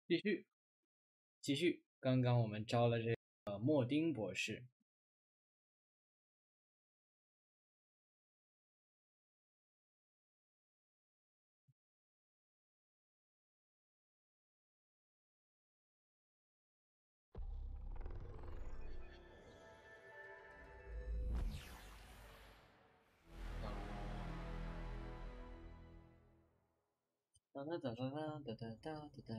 继续，刚刚我们招了这个莫丁博士。哒哒哒哒哒哒哒哒哒。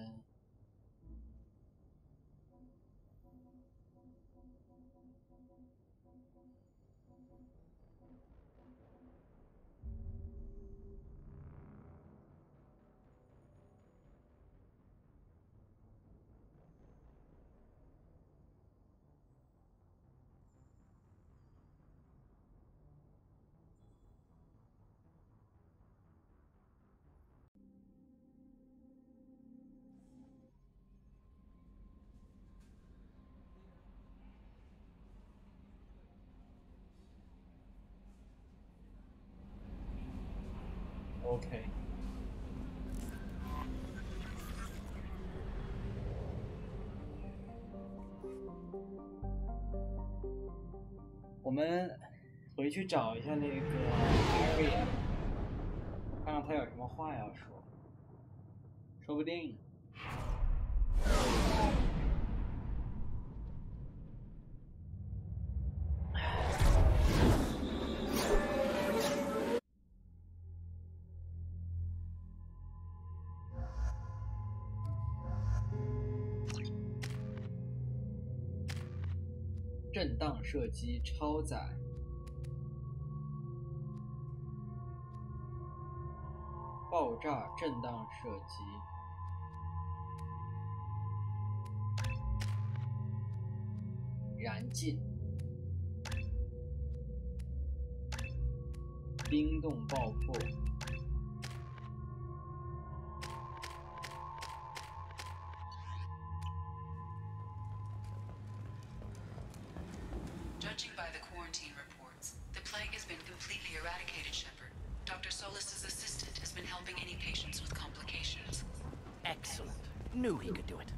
OK， 我们回去找一下那个 Harry， 看看他有什么话要说，说不定。震荡射击超载，爆炸震荡射击，燃尽，冰冻爆破。Judging by the quarantine reports, the plague has been completely eradicated, Shepard. Dr. Solis's assistant has been helping any patients with complications. Excellent. Knew he could do it.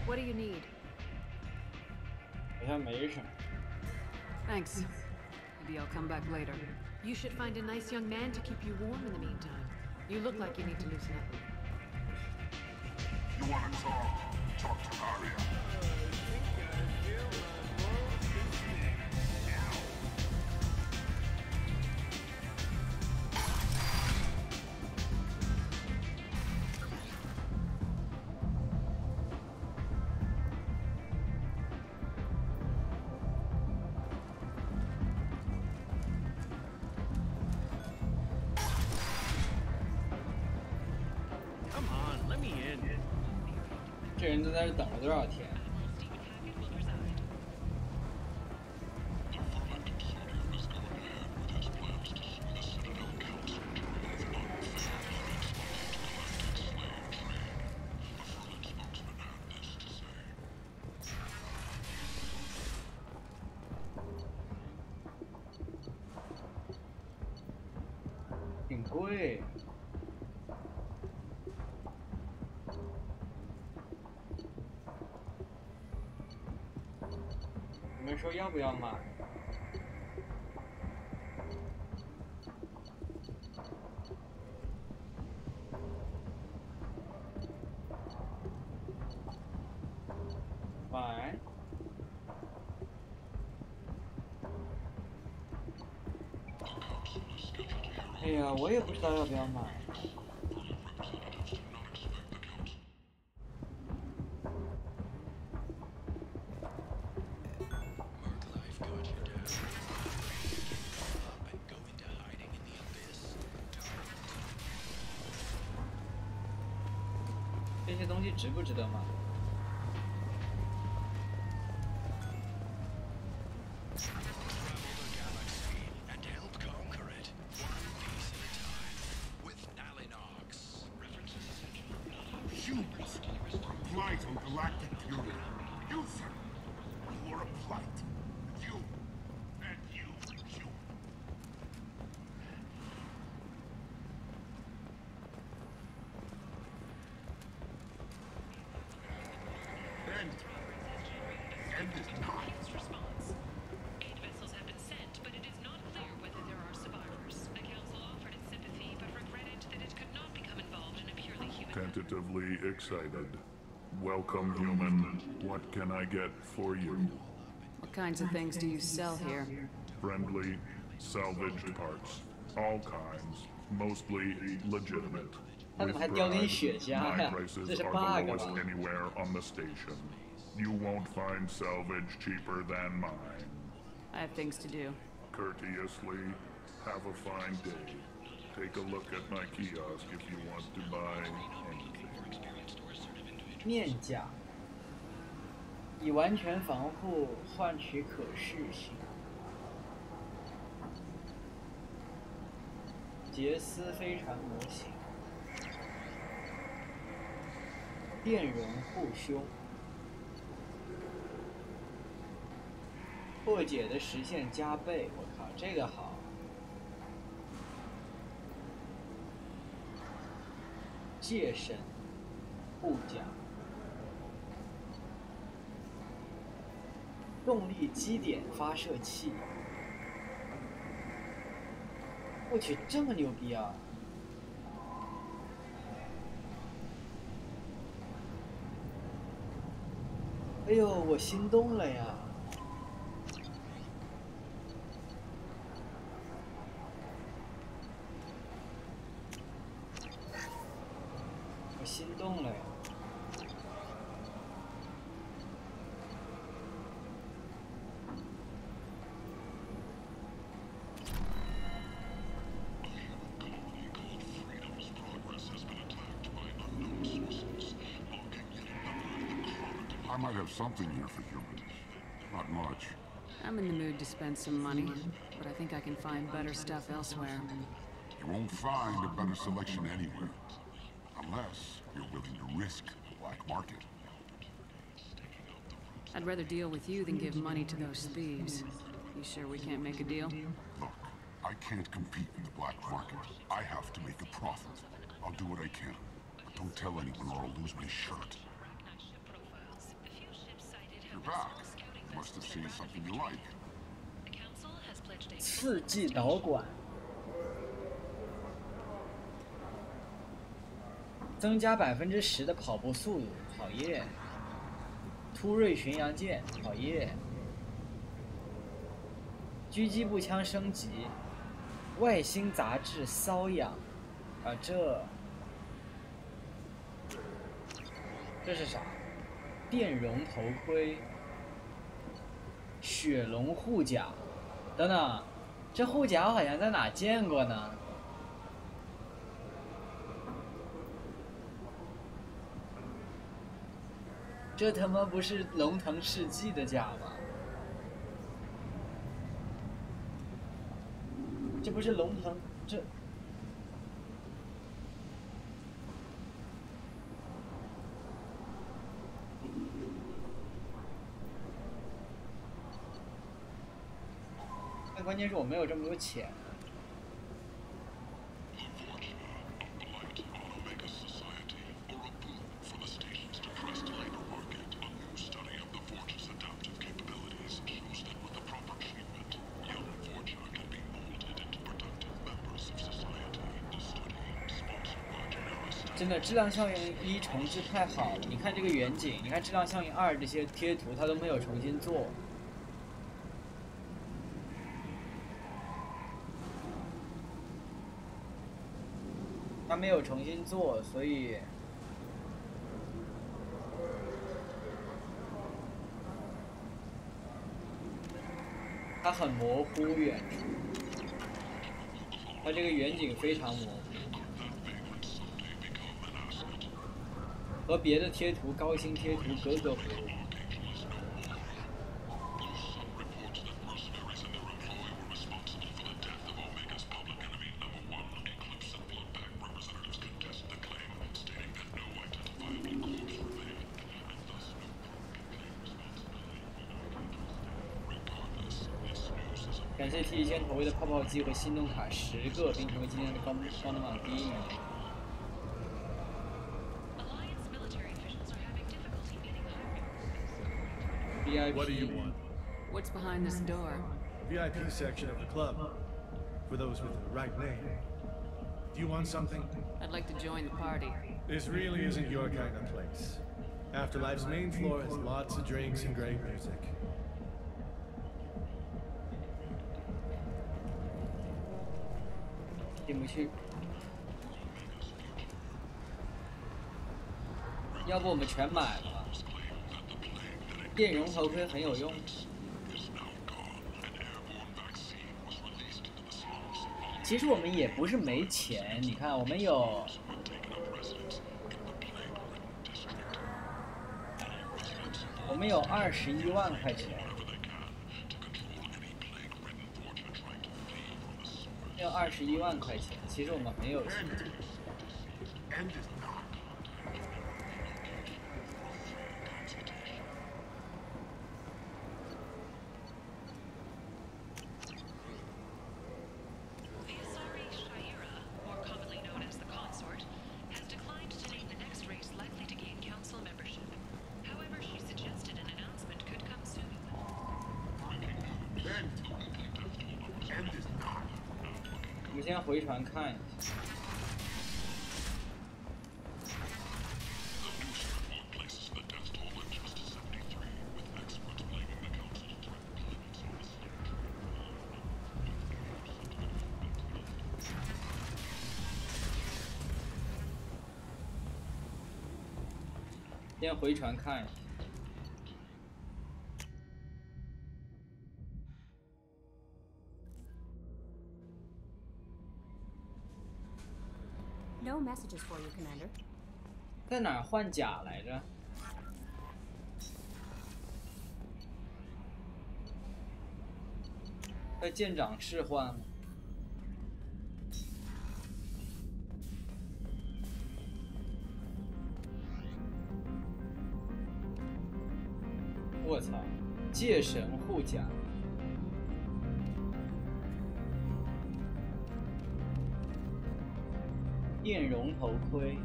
What do you need? 好像没什么。 Thanks. Maybe I'll come back later. You should find a nice young man to keep you warm in the meantime. You look like you need to loosen up. You wanna talk to Aria. Come on, let me in. 这人都在这等了多少天？挺贵。你们说要不要买？买？哎呀，我也不知道要不要买。这些东西值不值得买？ Humans, a blight on galactic beauty. You, sir, you're a blight. You, and you. End is not. Response. 8 vessels have been sent, but it is not clear whether there are survivors. The Council offered its sympathy, but regretted that it could not become involved in a purely human... Tentatively excited. Welcome, human. What can I get for you? What kinds of things do you sell here? Friendly, salvaged parts. All kinds. Mostly legitimate. 他怎 With 么还掉进 pride, 雪茄 my 呀？ prices 这是 are bug the lowest 吧？ anywhere on the station. You won't find salvage cheaper than mine. I have things to do. Courteously, have a fine day. Take a look at my kiosk if you want to buy anything. 面甲，以完全防护换取可视性。杰斯飞船模型，电容护胸，破解的实现加倍。我靠，这个好。戒神护甲。 动力基点发射器，我去，这么牛逼啊！哎呦，我心动了呀！我心动了呀！ I might have something here for humans. Not much. I'm in the mood to spend some money, but I think I can find better stuff elsewhere. You won't find a better selection anywhere. Unless you're willing to risk the black market. I'd rather deal with you than give money to those thieves. You sure we can't make a deal? Look, I can't compete in the black market. I have to make a profit. I'll do what I can. But don't tell anyone or I'll lose my shirt. You're back. You must have seen something you like. 刺激导管，增加10%的跑步速度，好耶！突锐巡洋舰，好耶！狙击步枪升级，外星杂志瘙痒，啊这是啥？电容头盔，雪龙护甲，等等，这护甲好像在哪见过呢？这他妈不是龙腾世纪的甲吗？这不是龙腾这。 但关键是我没有这么多钱。真的，质量效应1重置太好了！你看这个远景，你看质量效应2这些贴图，它都没有重新做。 它没有重新做，所以它很模糊远处，它这个远景非常模糊。和别的贴图高清贴图格格不入。感谢提前投喂的泡泡机和心动卡10个，并成为今天的高能榜第1名。What do you VIP want? What's behind this door? VIP section of the club. For those with the right name. Do you want something? I'd like to join the party. This really isn't your kind of place. Afterlife's main floor has lots of drinks and great music. 进不去。要不我们全买了吧？电容头盔很有用。其实我们也不是没钱，你看我们有21万块钱。要21万块钱，其实我们很有钱。我们先回船看一下。先回船看一下。No messages for you, Commander. 在哪儿换甲来着？在舰长室换吗？我操！界神护甲。电容头盔，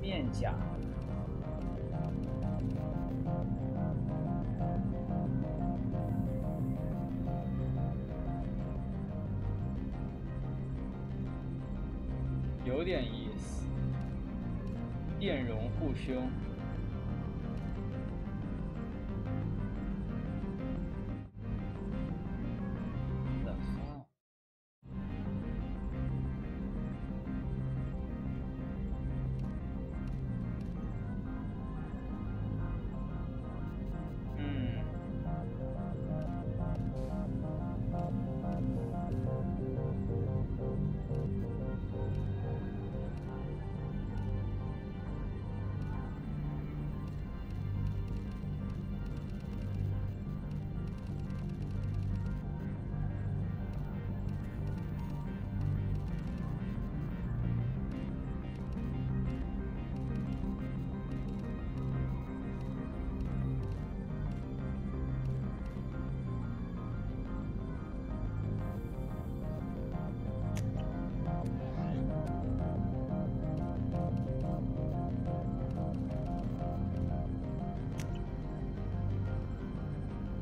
面甲，有点意思。电容护胸。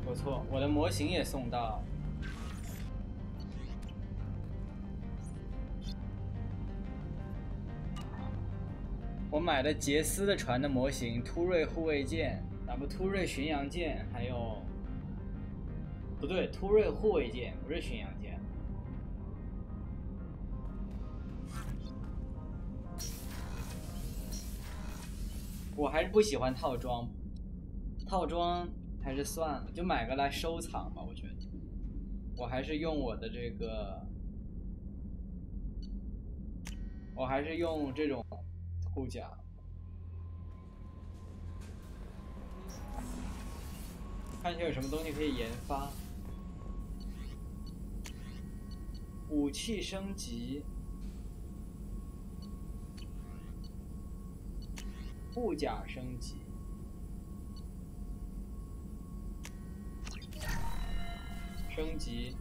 不错，我的模型也送到了。我买的杰斯的船的模型，突锐护卫舰，突锐巡洋舰，还有不对，突锐护卫舰不是巡洋舰。我还是不喜欢套装，套装还是算了，就买个来收藏吧。我觉得，我还是用我的这个，我还是用这种护甲。看一下有什么东西可以研发。武器升级，护甲升级，升级，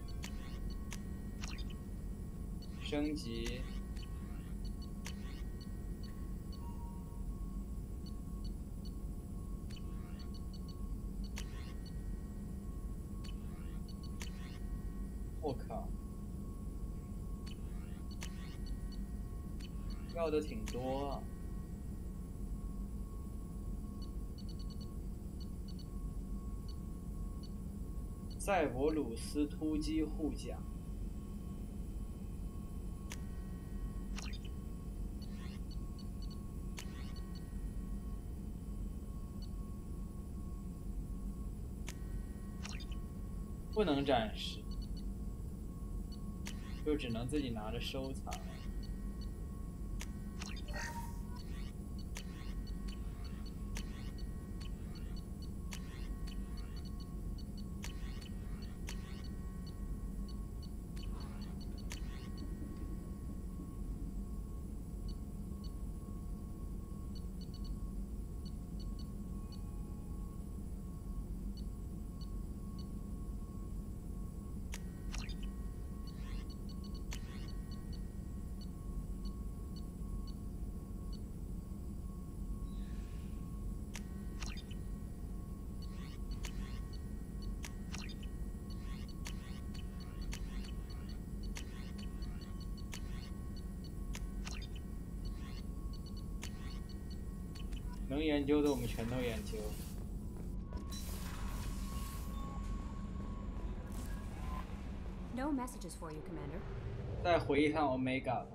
升级。我靠，要的挺多啊。塞博鲁斯突击护甲，不能展示，就只能自己拿着收藏。能研究的我们全都研究。No messages for you, Commander. 再回一趟 Omega 吧。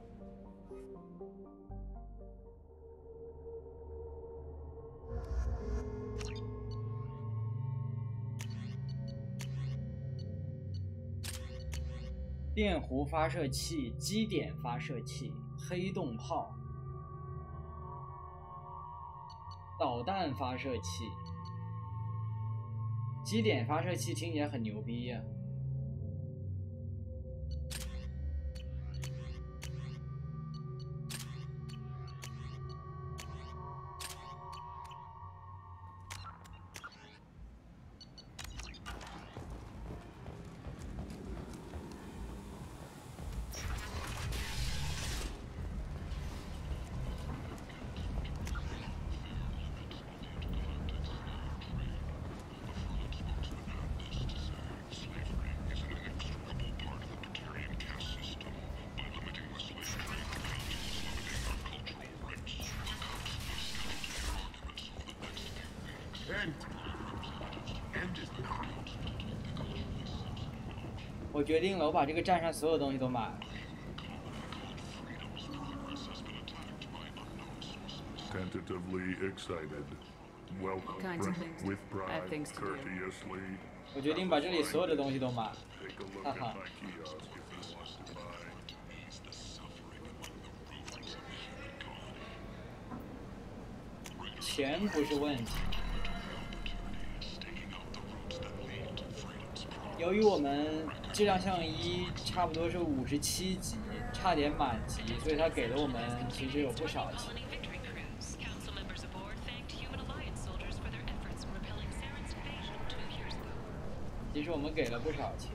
电弧发射器、基点发射器、黑洞炮、导弹发射器。基点发射器听起来很牛逼呀。我决定了，我把这个站上所有东西都买了。Tentatively excited. Welcome Kinds of things. with I have pride, things to do. courteously. 我决定把这里所有的东西都买了。 Take a look 哈 at 哈 my kiosk if you want to buy. 钱不是问题。由于我们质量项1差不多是57级，差点满级，所以他给了我们其实有不少钱。 Colony victory cruise. Council members aboard thanked human alliance soldiers for their efforts in repelling Saren's invasion 2 years ago. 其实我们给了不少钱。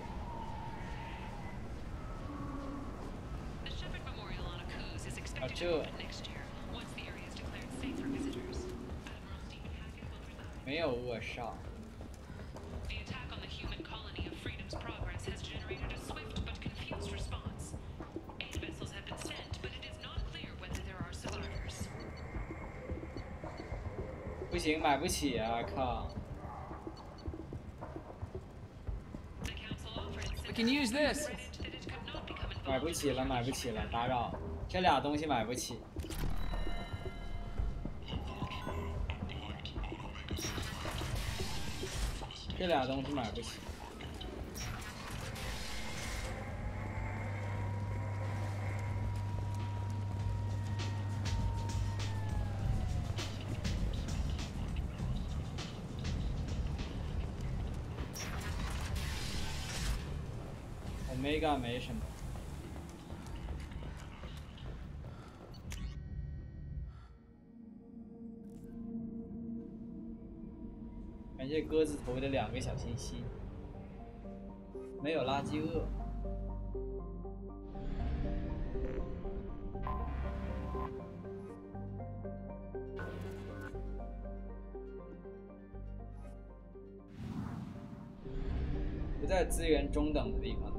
The Shepard Memorial on Akuz is expected to sure. open next year, once the area is declared safe for visitors. Admiral Stephen Hackett will preside. 没有扼杀。 The attack on the human colony of Freedom's Progress has generated a swift but confused response. 8 vessels have been sent, but it is not clear whether there are survivors. 不行，买不起啊！靠。 The council offered its We can use this. credit that it could not become 买 involved 不起了，买不起了，打扰。这俩东西买不起。这俩东西买不起。Omega 没什么。感谢鸽子头的2个小心心。没有垃圾鳄。不在资源中等的地方。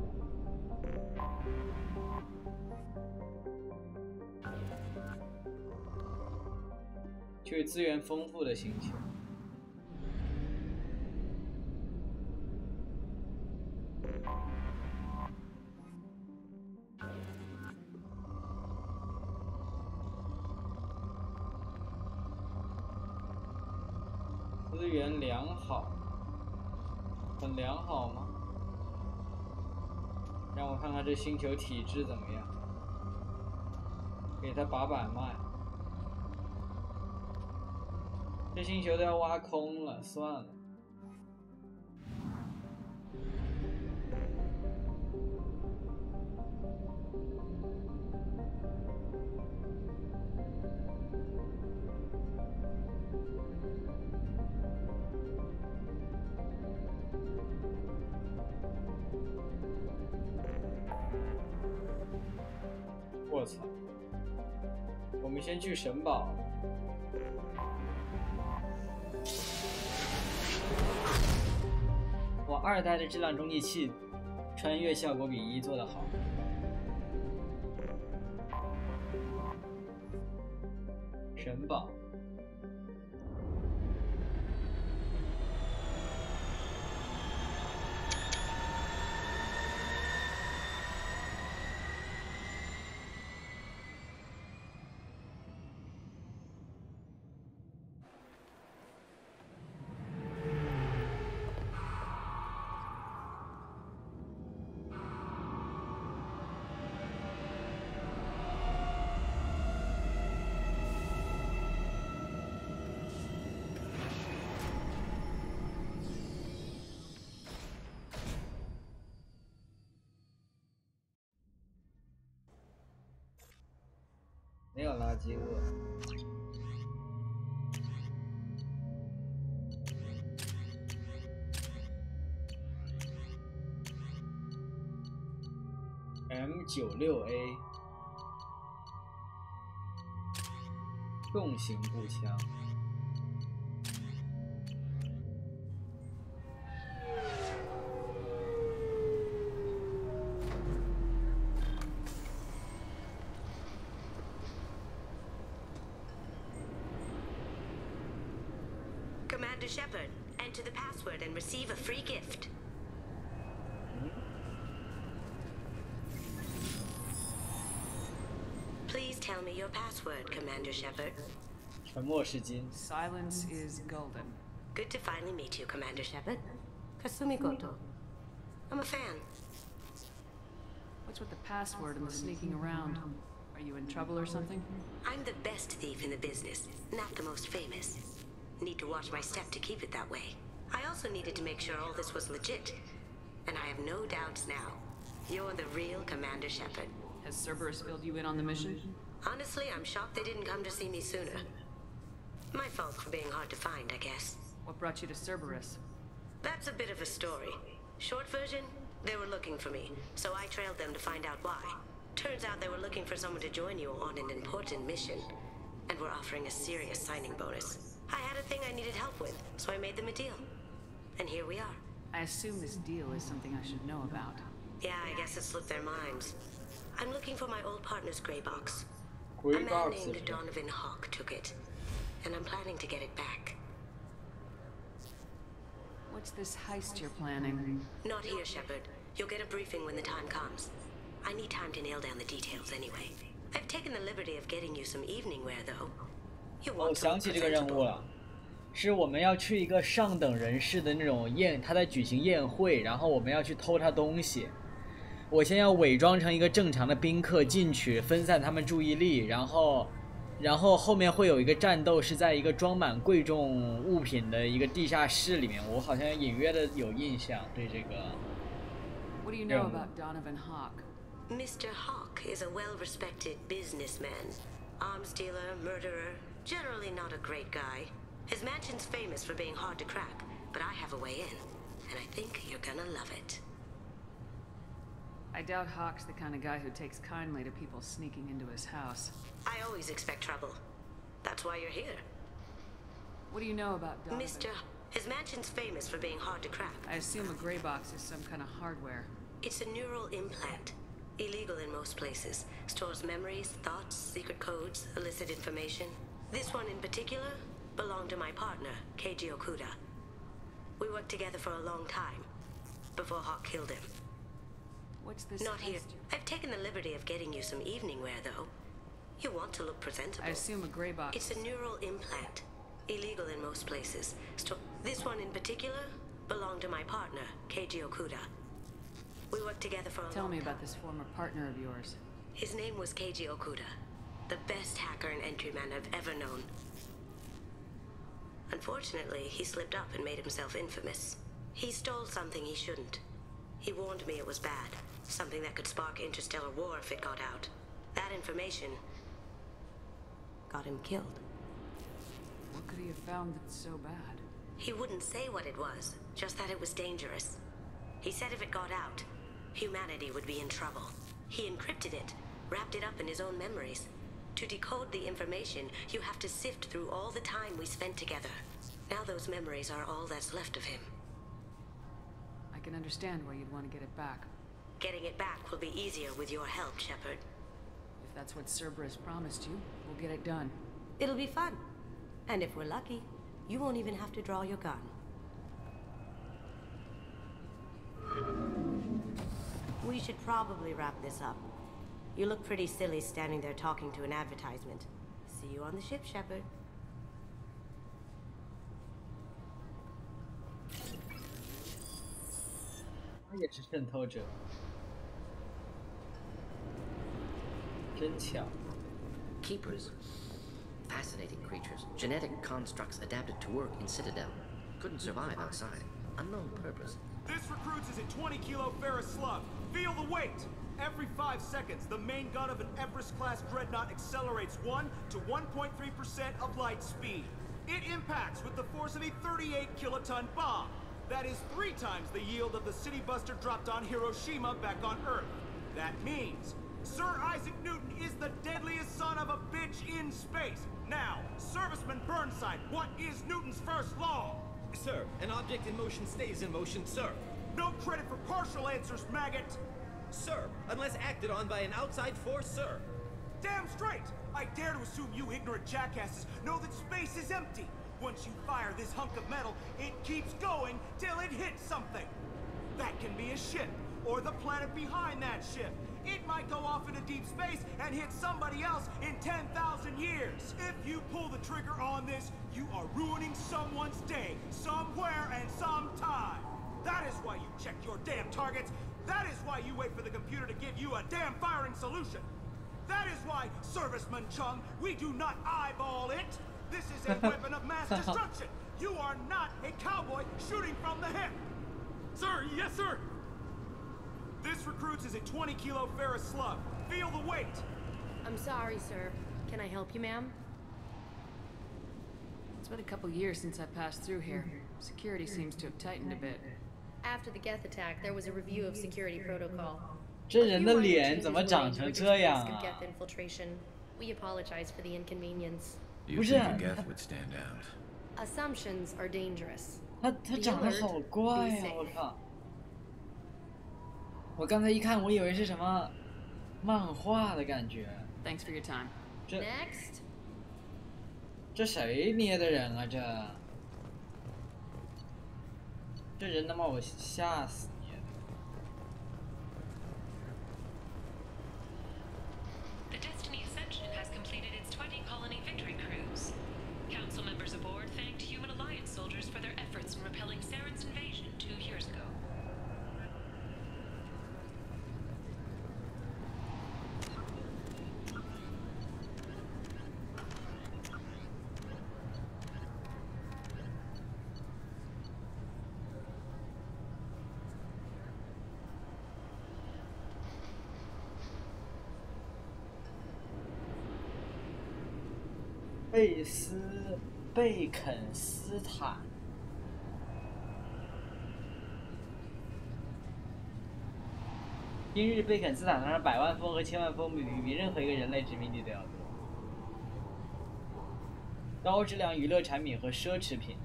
去资源丰富的星球。资源良好，很良好吗？让我看看这星球体质怎么样，给他把脉。这星球都要挖空了，算了。我操！我们先去神堡。哇，2代的质量中继器穿越效果比1做得好。神堡。没有垃圾鳄。M96A 重型步枪。Commander Shepard, enter the password and receive a free gift. Please tell me your password, Commander Shepard. 沉默是金。 Silence is golden. Good to finally meet you, Commander Shepard. Kasumi Goto. I'm a fan. What's with the password and the sneaking around? Are you in trouble or something? I'm the best thief in the business, not the most famous. Need to watch my step to keep it that way. I also needed to make sure all this was legit. And I have no doubts now. You're the real Commander Shepard. Has Cerberus filled you in on the mission? Honestly, I'm shocked they didn't come to see me sooner. My fault for being hard to find, I guess. What brought you to Cerberus? That's a bit of a story. Short version, they were looking for me, so I trailed them to find out why. Turns out they were looking for someone to join you on an important mission, and were offering a serious signing bonus. I had a thing I needed help with, so I made them a deal. And here we are. I assume this deal is something I should know about. Yeah, I guess it slipped their minds. I'm looking for my old partner's gray box. Gray A man box named is- Donovan Hawk took it, and I'm planning to get it back. What's this heist you're planning? Not here, Shepard. You'll get a briefing when the time comes. I need time to nail down the details anyway. I've taken the liberty of getting you some evening wear, though. You 我 want 想 some 起这个任务 presentable. 了，是我们要去一个上等人士的那种他在举行宴会，然后我们要去偷他东西。我先要伪装成一个正常的宾客进去，分散他们注意力，然后后面会有一个战斗，是在一个装满贵重物品的一个地下室里面。我好像隐约的有印象，对这个。What do you know about Donovan Hawk? Mr. Hawk is a well-respected businessman. Arms dealer, murderer, generally not a great guy. His mansion's famous for being hard to crack, but I have a way in, and I think you're gonna love it. I doubt Hawk's the kind of guy who takes kindly to people sneaking into his house. I always expect trouble. That's why you're here. What do you know about Donovan? His mansion's famous for being hard to crack. I assume a gray box is some kind of hardware. It's a neural implant. Illegal in most places. Stores memories, thoughts, secret codes, illicit information. This one in particular belonged to my partner, Keiji Okuda. We worked together for a long time, before Hawk killed him. What's this? Not here. I've taken the liberty of getting you some evening wear, though. You want to look presentable. I assume a gray box. It's a neural implant. Illegal in most places. This one in particular belonged to my partner, Keiji Okuda. We worked together for a long time. Tell me about this former partner of yours. His name was Keiji Okuda, the best hacker and entryman I've ever known. Unfortunately, he slipped up and made himself infamous. He stole something he shouldn't. He warned me it was bad, something that could spark interstellar war if it got out. That information got him killed. What could he have found that's so bad? He wouldn't say what it was, just that it was dangerous. He said if it got out, humanity would be in trouble. He encrypted it, wrapped it up in his own memories. To decode the information, you have to sift through all the time we spent together. Now those memories are all that's left of him. I can understand why you'd want to get it back. Getting it back will be easier with your help, Shepard. If that's what Cerberus promised you, we'll get it done. It'll be fun. And if we're lucky, you won't even have to draw your gun. We should probably wrap this up. You look pretty silly standing there talking to an advertisement. See you on the ship, Shepard.他也是渗透者，真巧。 Keepers. Fascinating creatures. Genetic constructs adapted to work in Citadel. Couldn't survive outside. Unknown purpose. This recruits is a 20 kilo ferrous slug. Feel the weight! Every 5 seconds, the main gun of an Everest-class dreadnought accelerates 1 to 1.3% of light speed. It impacts with the force of a 38 kiloton bomb. That is 3 times the yield of the city buster dropped on Hiroshima back on Earth. That means Sir Isaac Newton is the deadliest son of a bitch in space. Now, Serviceman Burnside, what is Newton's first law? Sir, an object in motion stays in motion, sir. No credit for partial answers, maggot! Sir, unless acted on by an outside force, sir. Damn straight! I dare to assume you ignorant jackasses know that space is empty. Once you fire this hunk of metal, it keeps going till it hits something. That can be a ship, or the planet behind that ship. It might go off into deep space and hit somebody else in 10,000 years. If you pull the trigger on this, you are ruining someone's day, somewhere and sometime. That is why you check your damn targets. That is why you wait for the computer to give you a damn firing solution. That is why, Serviceman Chung, we do not eyeball it. This is a weapon of mass destruction. You are not a cowboy shooting from the hip. Sir, yes, sir. This recruits is a 20 kilo ferrous slug. Feel the weight. I'm sorry, sir. Can I help you, ma'am? It's been a couple years since I passed through here. Security seems to have tightened a bit. After the Geth attack, there was a review of security protocol. 这人的脸怎么长成这样啊？ Geth infiltration. We apologize for the inconvenience. You think a Geth would stand out? Assumptions are dangerous. 他长得好怪呀！我靠！我刚才一看，我以为是什么漫画的感觉。 Thanks for your time. Next. 这谁捏的人啊？这人能把我吓死捏的。 The Destiny Ascension has completed its 20-colony victory cruise. Council members aboard thanked Human Alliance soldiers for their efforts in repelling Saren's invasion 2 years ago. 贝肯斯坦。今日贝肯斯坦上的100万封和1000万封比任何一个人类殖民地都要多。高质量娱乐产品和奢侈品。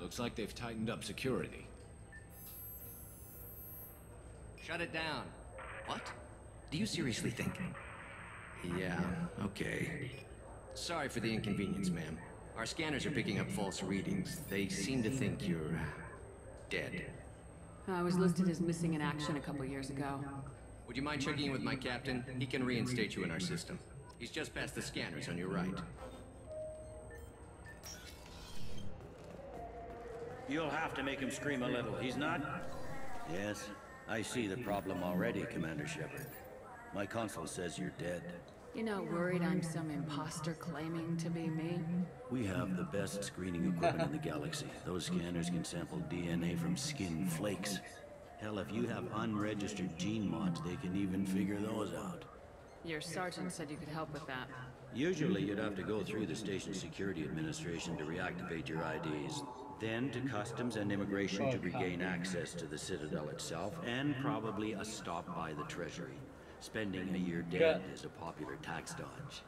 Looks like they've tightened up security. Shut it down. What? Do you seriously think? Yeah, okay. Sorry for the inconvenience, ma'am. Our scanners are picking up false readings. They seem to think you're dead. I was listed as missing in action a couple years ago. Would you mind checking in with my captain? He can reinstate you in our system. He's just past the scanners on your right. You'll have to make him scream a little. He's not... Yes, I see the problem already, Commander Shepard. My console says you're dead. You're not worried I'm some imposter claiming to be me? We have the best screening equipment in the galaxy. Those scanners can sample DNA from skin flakes. Hell, if you have unregistered gene mods, they can even figure those out. Your sergeant said you could help with that. Usually you'd have to go through the station security administration to reactivate your IDs. Then to customs and immigration to regain access to the Citadel itself, and probably a stop by the Treasury. Spending a year dead is a popular tax dodge.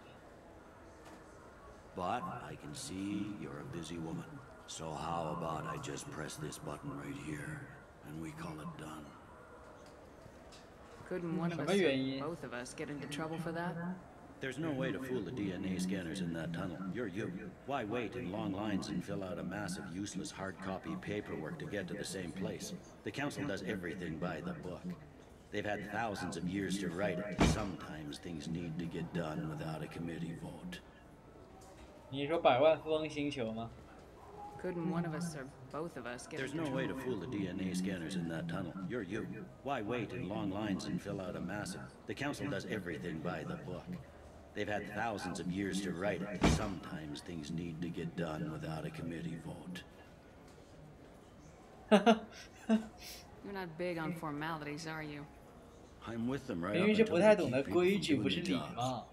But I can see you're a busy woman. So how about I just press this button right here, and we call it done? Couldn't one of us, or both of us, get into trouble for that? There's no way to fool the DNA scanners in that tunnel. You're you. Why wait in long lines and fill out a massive useless hard copy paperwork to get to the same place? The Council does everything by the book. They've had thousands of years to write it. Sometimes things need to get done without a committee vote. 你说100万富翁星球吗？ Couldn't one of us or both of us get There's into no way to trouble? fool the DNA scanners in that tunnel. You're you. Why wait in long lines and fill out a massive... The Council does everything by the book. They've had thousands of years to write it. Sometimes things need to get done without a committee vote. You're not big on formalities, are you? I'm with them right 明 up 明是 until 不 they 太懂得 keep people 规 from 矩，不 doing 是 their 礼 jobs. 貌。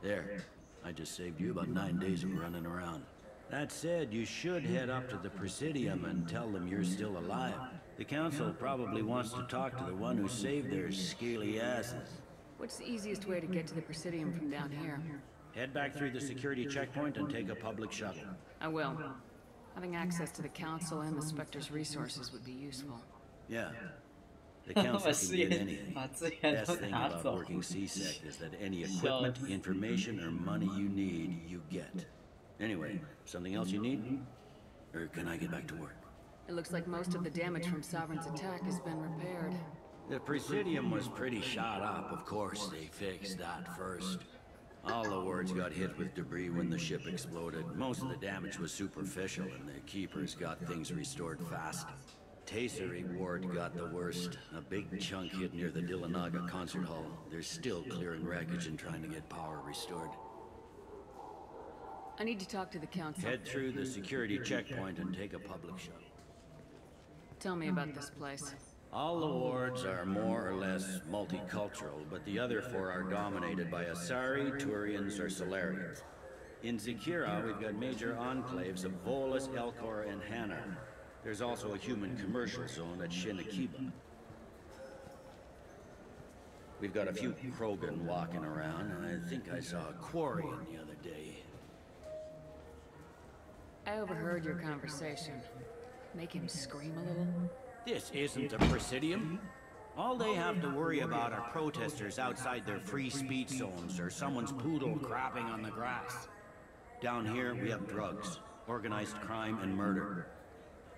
There. I just saved you about 9 days of running around. That said, you should head up to the Presidium and tell them you're still alive. The Council probably wants to talk to the one who saved their scaly asses. What's the easiest way to get to the Presidium from down here? Head back through the security checkpoint and take a public shuttle. I will. Having access to the Council and the Spectre's resources would be useful. Yeah. The Council can get anything. Best thing about working CSEC is that any equipment, information, or money you need, you get. Anyway, something else you need? Or can I get back to work? It looks like most of the damage from Sovereign's attack has been repaired. The Presidium was pretty shot up. Of course, they fixed that first. All the wards got hit with debris when the ship exploded. Most of the damage was superficial, and the Keepers got things restored fast. Tasery Ward got the worst. A big chunk hit near the Dillanaga concert hall. They're still clearing wreckage and trying to get power restored. I need to talk to the Council. Head through the security checkpoint and take a public shuttle. Tell me about this place. All the wards are more or less multicultural, but the other 4 are dominated by Asari, Turians, or Solarians. In Zakira, we've got major enclaves of Volus, Elcor, and Hanar. There's also a human commercial zone at Shinakiba. We've got a few Krogan walking around, and I think I saw a Quarian the other day. I overheard your conversation. Make him scream a little? This isn't the Presidium. All they have to worry about are protesters outside their free speech zones or someone's poodle crapping on the grass. Down here, we have drugs, organized crime, and murder.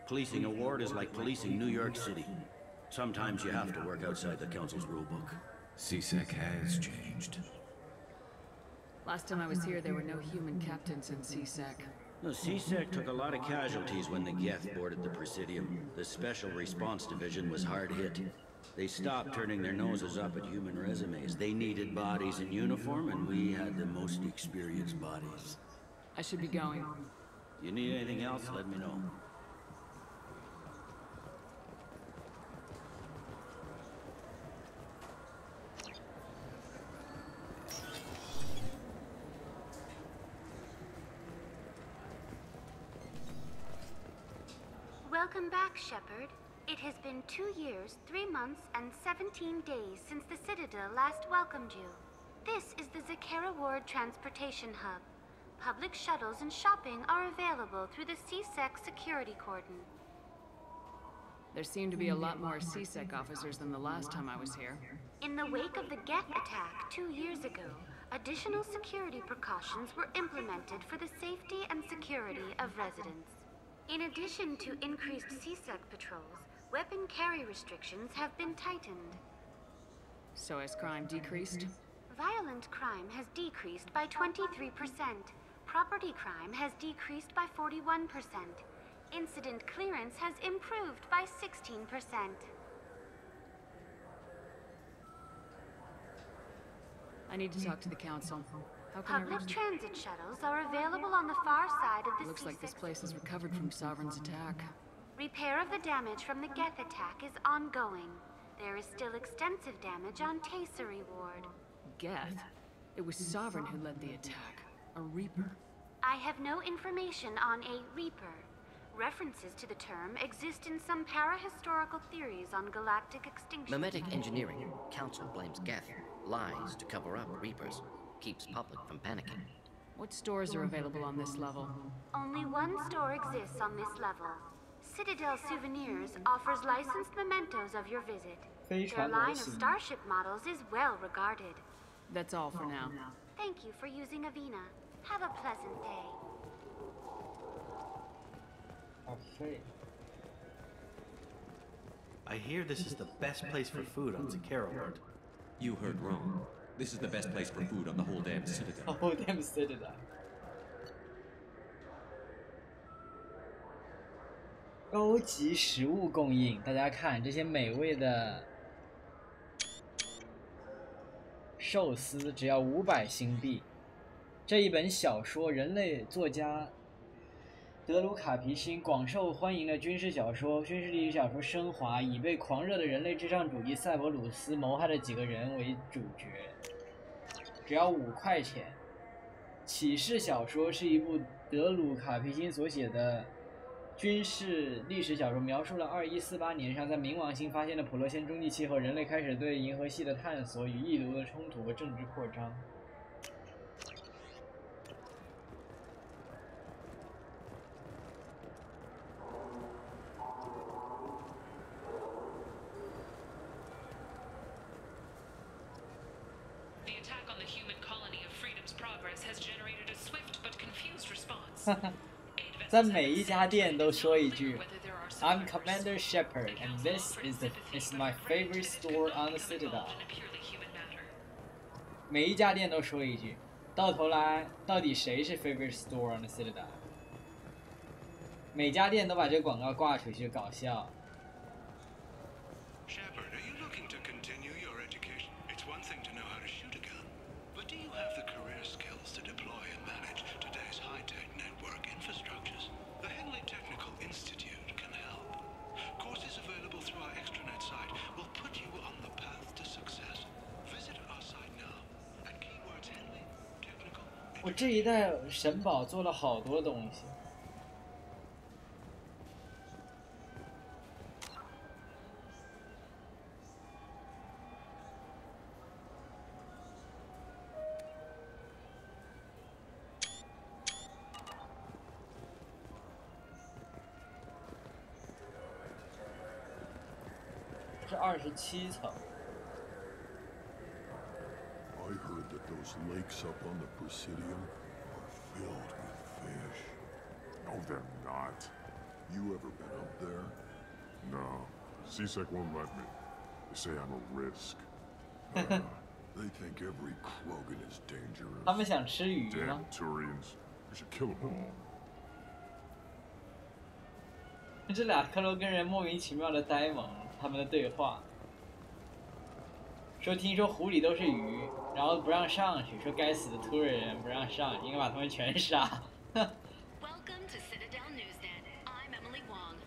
Policing a ward is like policing New York City. Sometimes you have to work outside the Council's rulebook. CSEC has changed. Last time I was here, there were no human captains in CSEC. The CSEC took a lot of casualties when the Geth boarded the Presidium. The Special Response Division was hard hit. They stopped turning their noses up at human resumes. They needed bodies in uniform, and we had the most experienced bodies. I should be going. You need anything else, let me know. Welcome back, Shepard. It has been 2 years, 3 months, and 17 days since the Citadel last welcomed you. This is the Zakera Ward Transportation Hub. Public shuttles and shopping are available through the CSEC security cordon. There seem to be a lot more CSEC officers than the last time I was here. In the wake of the Geth attack 2 years ago, additional security precautions were implemented for the safety and security of residents. In addition to increased CSEC patrols, weapon carry restrictions have been tightened. So has crime decreased? Violent crime has decreased by 23%. Property crime has decreased by 41%. Incident clearance has improved by 16%. I need to talk to the council. How can I Public reach transit shuttles are available on the far side of the Looks like this C6. place has recovered from Sovereign's attack. Repair of the damage from the Geth attack is ongoing. There is still extensive damage on Tasery Ward. Geth? It was Sovereign who led the attack. A Reaper. I have no information on a Reaper. References to the term exist in some parahistorical theories on galactic extinction. Mimetic engineering. Council blames Geth. Lies to cover up Reapers. Keeps public from panicking. What stores are available on this level? Only one store exists on this level. Citadel Souvenirs offers licensed mementos of your visit. Their line of starship models is well regarded. That's all for now. Thank you for using Avina. Have a pleasant day. Okay. I hear this is the best place for food on Zakera Ward. You heard wrong. This is the best place for food on the whole damn Citadel. whole damn Citadel. 高级食物供应，大家看这些美味的寿司，只要500新币。这一本小说，人类作家德鲁卡皮辛广受欢迎的军事小说、军事历史小说升华，以被狂热的人类至上主义塞博鲁斯谋害的几个人为主角，只要5块钱。启示小说是一部德鲁卡皮辛所写的军事历史小说，描述了2148年上在冥王星发现的普洛仙中继器后，人类开始对银河系的探索与异族的冲突和政治扩张。The attack on the human colony of Freedom's Progress has generated a swift but confused response. 在每一家店都说一句 "I'm Commander Shepard, and this is my favorite store on the Citadel." 每一家店都说一句，到头来到底谁是 favorite store on the Citadel？ 每家店都把这个广告挂出去，搞笑。 Shepard, are you looking to continue your education? It's one thing to know how to shoot a gun, but do you have the career skills to deploy and manage today's high-tech network infrastructures? The Henley Technical Institute can help. Courses available through our extranet site will put you on the path to success. Visit our site now at keywords Henley Technical. 我这一代神宝做了好多东西。 是27层。 I heard that those lakes up on the Presidium are filled with fish. No, they're not. You ever been up there? No. CSEC won't let me. They say I'm a risk. They think every Krogan is dangerous. 他们想吃鱼吗 Damn Turians. We should kill them all. 这俩克罗根人莫名其妙的呆萌，他们的对话。说听说湖里都是鱼，然后不让上去，说该死的突人人不让上，应该把他们全杀。Welcome to Citadel Newsnet. I'm Emily Wong.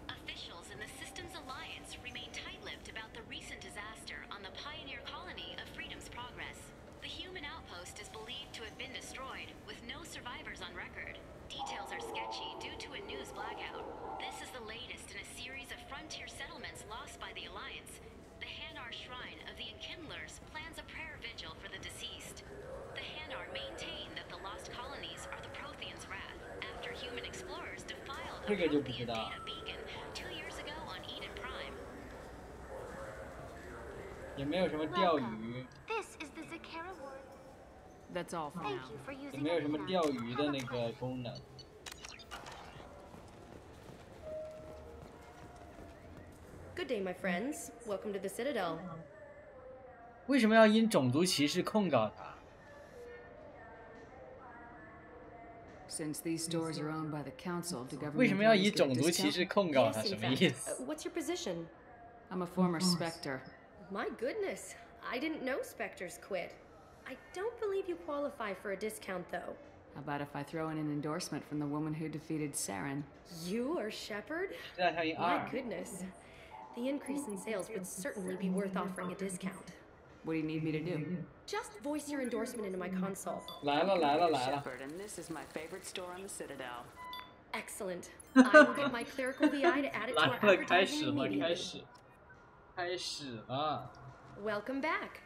Officials in the Systems Alliance remain tight-lipped about the recent disaster on the pioneer colony of Freedom's Progress. The human outpost is believed to have been destroyed, with no survivors on record. Details are sketchy due to a news blackout. This is the latest in a series of frontier settlements lost by the Alliance. The Hanar Shrine of the Enkindlers plans a prayer vigil for the deceased. The Hanar maintain that the lost colonies are the Protheans' wrath after human explorers defiled a Prothean data beacon 2 years ago on Eden Prime. 也没有什么钓鱼。 This is the Zakera Ward. That's all for now. For 也没有什么钓鱼的那个功能。 Good day, my friends. Welcome to the Citadel. 为什么要因种族歧视控告他？ Since these stores are owned by the council, the government 为什么要以种族歧视控告他？什么意思？ What's your position? I'm a former Spectre. My goodness, I didn't know Spectres quit. I don't believe you qualify for a discount, though. How about if I throw in an endorsement from the woman who defeated Saren? You are Shepard? 质量效应2。 My goodness. The increase in sales would certainly be worth offering a discount. What do you need me to do? Just voice your endorsement into my console. 来了来了来了！ Shepard, and this is my favorite store on the Citadel. Excellent. I will get my clerical VI to add it to 来 our 了，开 advertising 始了，开 immediately. 始，开始了。 Welcome back.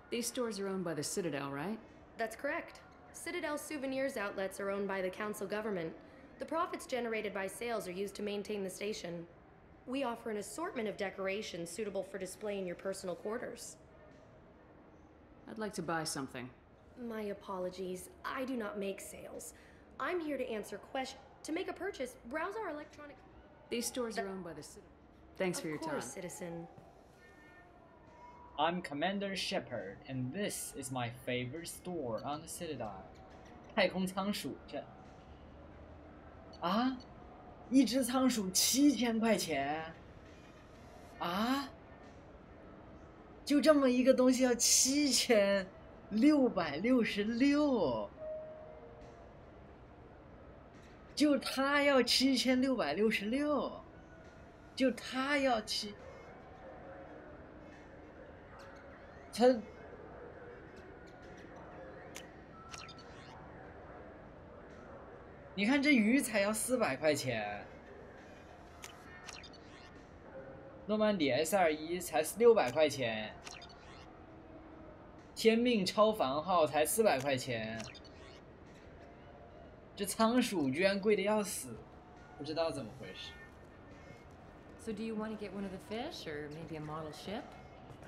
These stores are owned by the Citadel, right? That's correct. Citadel Souvenirs outlets are owned by the council government. The profits generated by sales are used to maintain the station. We offer an assortment of decorations suitable for display in your personal quarters. I'd like to buy something. My apologies. I do not make sales. I'm here to answer questions. To make a purchase, browse our electronic... These stores are owned by the Citadel. Thanks for your time. Of course, citizen. I'm Commander Shepard, and this is my favorite store on the Citadel. 太空仓鼠这啊，一只仓鼠7000块钱啊，就这么一个东西要7666，就它要7666，就它要它，你看这鱼才要400块钱，诺曼底 S21才600块钱，天命超凡号才400块钱，这仓鼠居然贵得要死，不知道怎么回事。 So do you want to get one of the fish, or maybe a model ship?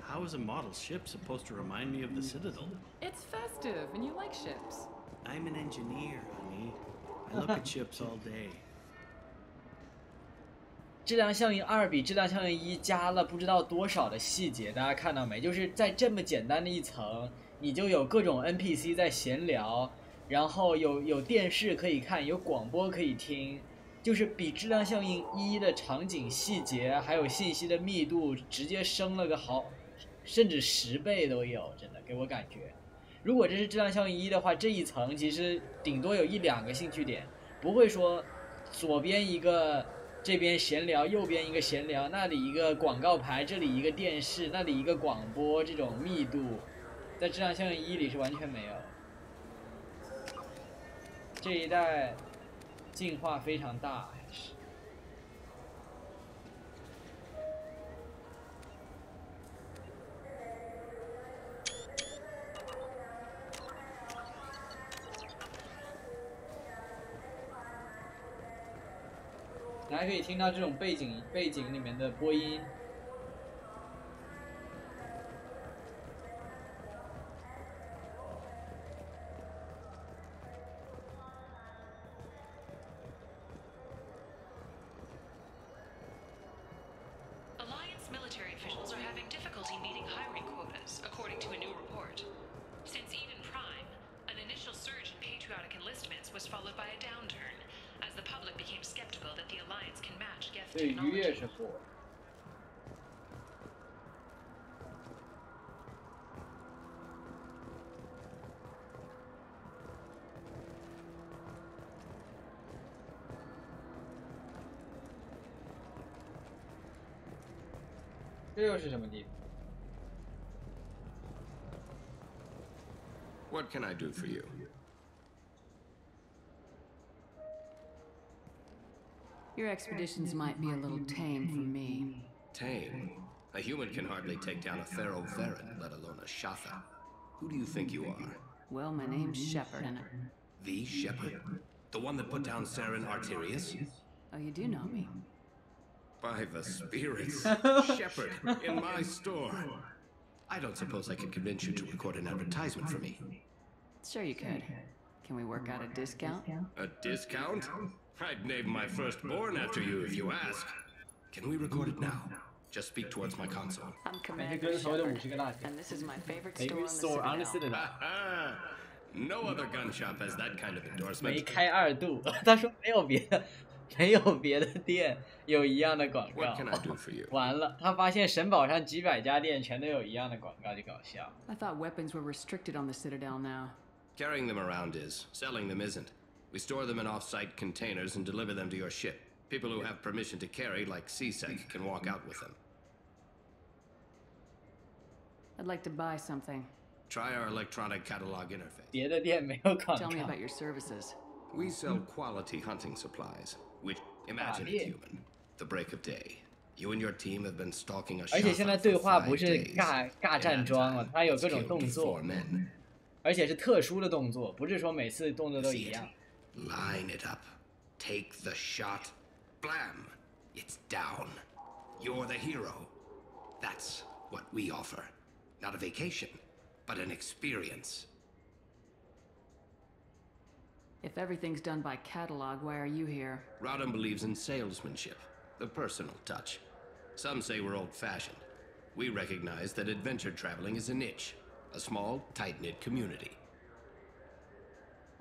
How is a model ship supposed to remind me of the Citadel? It's festive, and you like ships. I'm an engineer, honey. I look at ships all day. 质量效应2比质量效应1加了不知道多少的细节，大家看到没？就是在这么简单的一层，你就有各种 NPC 在闲聊，然后有电视可以看，有广播可以听，就是比质量效应1的场景细节还有信息的密度直接升了个甚至10倍都有，真的给我感觉。如果这是质量效应1的话，这一层其实顶多有1-2个兴趣点，不会说左边一个这边闲聊，右边一个闲聊，那里一个广告牌，这里一个电视，那里一个广播，这种密度在质量效应1里是完全没有。这一代进化非常大，还是。 你还可以听到这种背景里面的播音。Alliance military officials are having difficulty meeting hiring quotas, according to a new report. Since Eden Prime, an initial surge in patriotic enlistments was followed by a downturn, as the public became skeptical that the Alliance can match Geth 对，鱼也 technology. 是货。这又是什么地方？ What can I do for you? Your expeditions might be a little tame for me. Tame? A human can hardly take down a Pharaoh Varen, let alone a Shatha. Who do you think you are? Well, my name's Shepard, and The Shepherd? The one that put down Saren Arterius? oh, you do know me. By the spirits. Shepherd, in my store. I don't suppose I could convince you to record an advertisement for me. Sure you could. Can we work out a discount? A discount? I'd name my firstborn after you if you ask. Can we record it now? Just speak towards my console. I'm Commander Shepard, and this is my favorite store on the Citadel. No other gun shop has that kind of endorsement. 没开2度，他说没有别的，没有别的店有一样的广告。 What can I do for you? 完了，他发现神堡上几百家店全都有一样的广告，就搞笑。 I thought weapons were restricted on the Citadel now. Carrying them around is. Selling them isn't. We store them in off-site containers and deliver them to your ship. People who have permission to carry, like CSEC, can walk out with them. I'd like to buy something. Try our electronic catalog interface. 别的店没有广 Tell me 告。 about your services. We sell quality hunting supplies, which, imagine it, human. The break of day. You and your team have been stalking a 而且 Shatha 现在对 for 话 5不是 days. 尬站桩了，它有各种 Killed 动作， 4 men. 而且是特殊的动作，不是说每次动作都 See 一 it? 样。 Line it up. Take the shot. Blam! It's down. You're the hero. That's what we offer. Not a vacation, but an experience. If everything's done by catalog, why are you here? Rodham believes in salesmanship, the personal touch. Some say we're old-fashioned. We recognize that adventure traveling is a niche, a small, tight-knit community.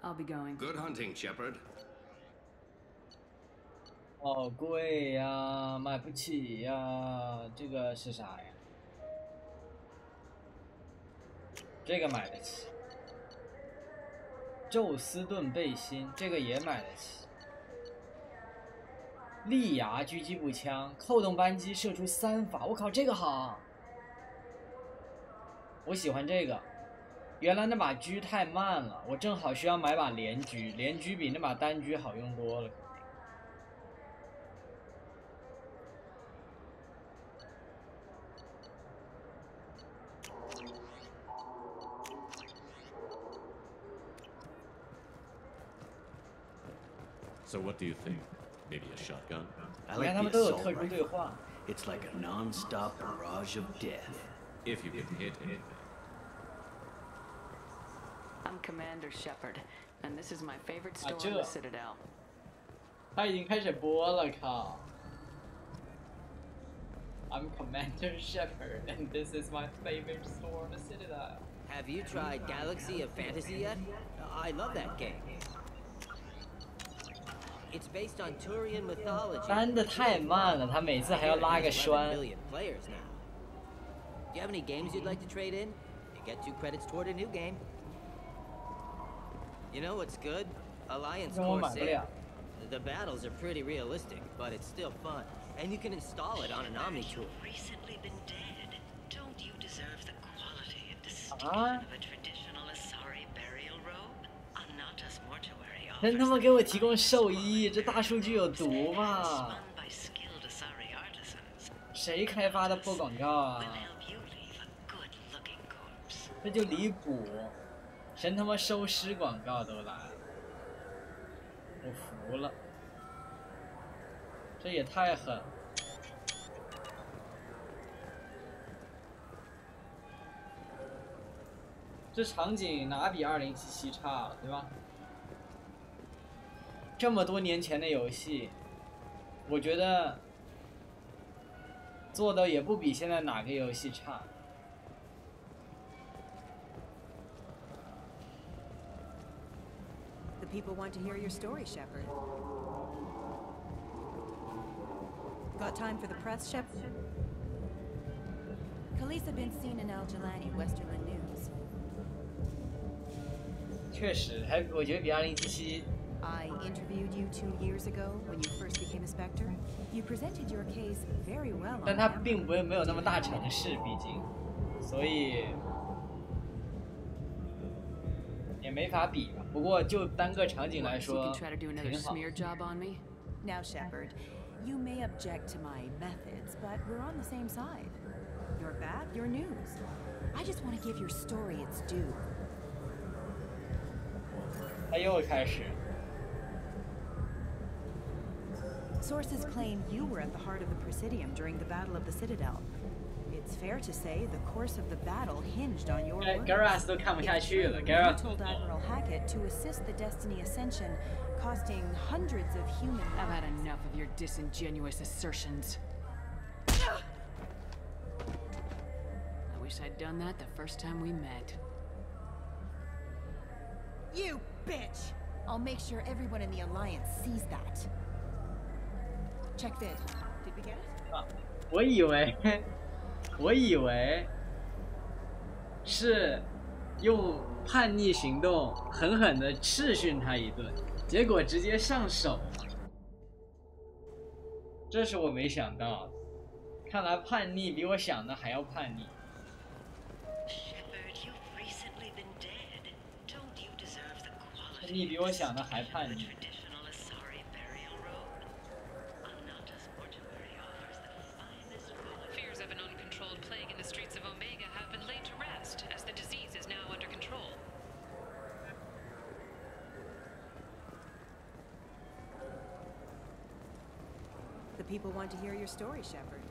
I'll be going. Good hunting, Shepard. 好贵呀，买不起呀。这个是啥呀？这个买得起。宙斯盾背心，这个也买得起。利牙狙击步枪，扣动扳机射出3发，我靠，这个好！我喜欢这个。原来那把狙太慢了，我正好需要买把连狙，连狙比那把单狙好用多了。 So what do you think? Maybe a shotgun? I like the assault rifle. It's like a non-stop barrage of death. If you can hit anything. I'm Commander Shepard, and this is my favorite store on the Citadel. 他已经开始播了，靠 I'm Commander Shepard, and this is my favorite store on the Citadel. Have you tried Galaxy of Fantasy yet? I love that game. It's based on Turian mythology. 单的太慢了，他每次还要拉个栓。 Do you have any games you'd like to trade in? You get 2 credits toward a new game. You know what's good? Alliance Corsair. The battles are pretty realistic, but it's still fun. And you can install it on an Omni tool. Recently been dead. Don't you deserve the quality and distinction of a traditional Asari burial robe? Anata's mortuary 真他妈给我提供兽医，这大数据有毒吧？ by skilled Asari artisans. 谁开发的破广告啊？ 这就离谱，神他妈收尸广告都来了，我服了，这也太狠了。这场景哪比2077差了，对吧？这么多年前的游戏，我觉得做的也不比现在哪个游戏差。 The people want to hear your story, Shepard. Got time for the press, Shepard? Khaleesa been seen in Al Jelani, Westerland News. 确实，我觉得比2077 I interviewed you 2 years ago when you first became a Spectre. You presented your case very well. 但它并没有那么大城市，毕竟，所以也没法比吧。不过就单个场景来说，挺好。 Now, Shepard, you may object to my methods, but we're on the same side. You're bad, you're news. I just want to give your story its due. 他又开始。 Sources claim you were at the heart of the Presidium during the Battle of the Citadel. It's fair to say the course of the battle hinged on your words. Garrus 都看不下去了。You Garrus told Admiral Hackett to assist the Destiny Ascension, costing hundreds of human lives. I've had enough of your disingenuous assertions. I wish I'd done that the first time we met. You bitch! I'll make sure everyone in the Alliance sees that. Check vid. Did we get it? 我以为是用叛逆行动狠狠地斥训他一顿，结果直接上手，这是我没想到的。看来叛逆比我想的还要叛逆。你比我想的还叛逆。 The people want to hear your story, Shepard.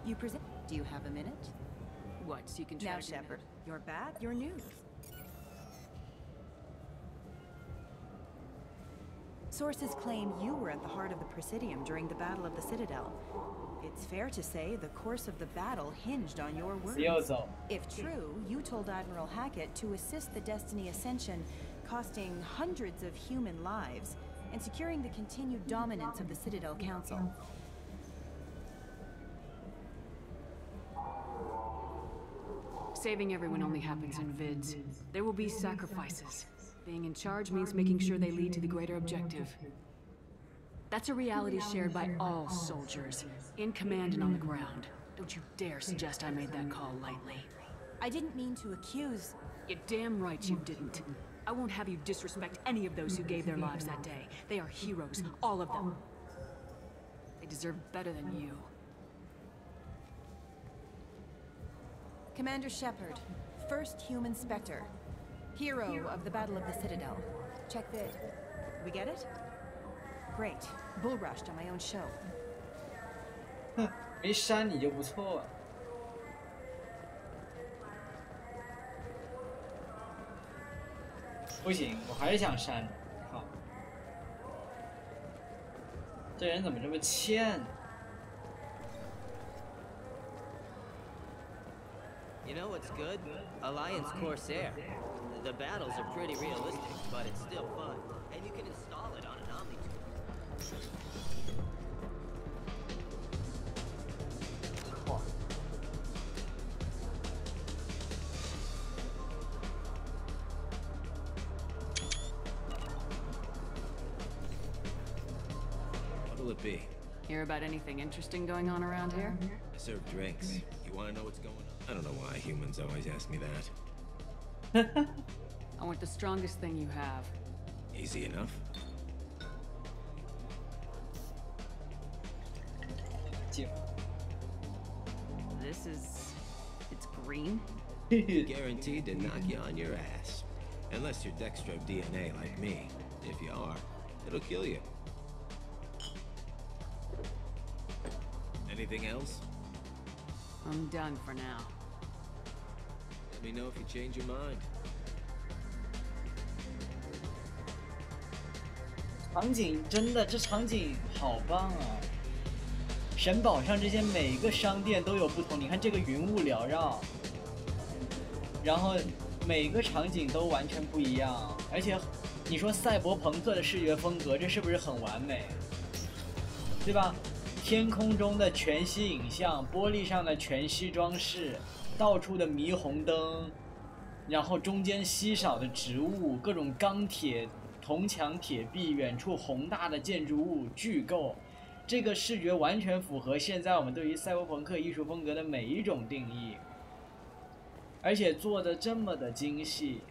You present. Do you have a minute? What? So you can try now, Shepard. You're bad. You're news. Sources claim you were at the heart of the Presidium during the Battle of the Citadel. It's fair to say the course of the battle hinged on your words. If true, you told Admiral Hackett to assist the Destiny Ascension, costing hundreds of human lives, and securing the continued dominance of the Citadel Council. Saving everyone only happens in vids. There will be sacrifices. Being in charge means making sure they lead to the greater objective. That's a reality shared by all soldiers, in command and on the ground. Don't you dare suggest I made that call lightly. I didn't mean to accuse... You're damn right you didn't. I won't have you disrespect any of those who gave their lives that day. They are heroes, all of them. They deserve better than you. Commander Shepard, first human Spectre. Hero of the Battle of the Citadel. Check vid. We get it? Great. Bull rushed on my own show. 没删你就不错。不行，我还是想删。靠，这人怎么这么欠？ You know what's good? Alliance Corsair. The battles are pretty realistic, but it's still fun. And you can install it on an Omni-tool. What'll it be? Hear about anything interesting going on around here? I serve drinks. You want to know what's going on? I don't know why humans always ask me that. I want the strongest thing you have. Easy enough. This is... it's green? Guaranteed to knock you on your ass. Unless you're Dextro DNA like me. If you are, it'll kill you. Anything else? I'm done for now. Let me know if you change your mind. 场景真的，这场景好棒啊！神堡上这些每个商店都有不同，你看这个云雾缭绕，然后每个场景都完全不一样，而且你说赛博朋克的视觉风格，这是不是很完美？对吧？天空中的全息影像，玻璃上的全息装饰，到处的霓虹灯，然后中间稀少的植物，各种钢铁、铜墙铁壁，远处宏大的建筑物，巨构。这个视觉完全符合现在我们对于赛博朋克艺术风格的每一种定义，而且做的这么的精细。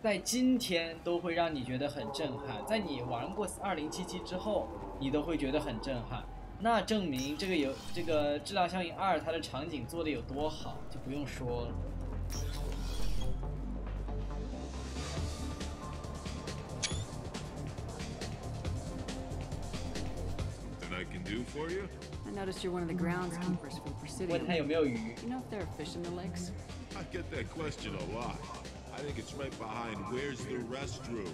在今天都会让你觉得很震撼，在你玩过2077之后，你都会觉得很震撼。那证明这个质量效应2它的场景做的有多好，就不用说了。I can do for you? I noticed you're one of the groundskeepers for the Presidium. 问他有没有鱼 You know if there are fish in the lakes? I get that question a lot. I think it's right behind where's the restroom.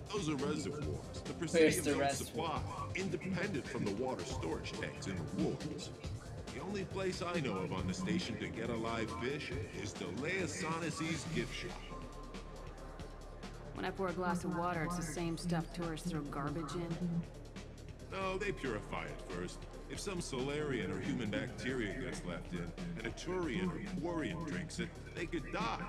Those are reservoirs. The Presidium's own supply, independent from the water storage tanks in the woods. The only place I know of on the station to get a live fish is the Leosanisi's gift shop. When I pour a glass of water, it's the same stuff tourists throw garbage in. No, they purify it first. If some Solarian or human bacteria gets left in, and a Turian or Quarian drinks it, they could die.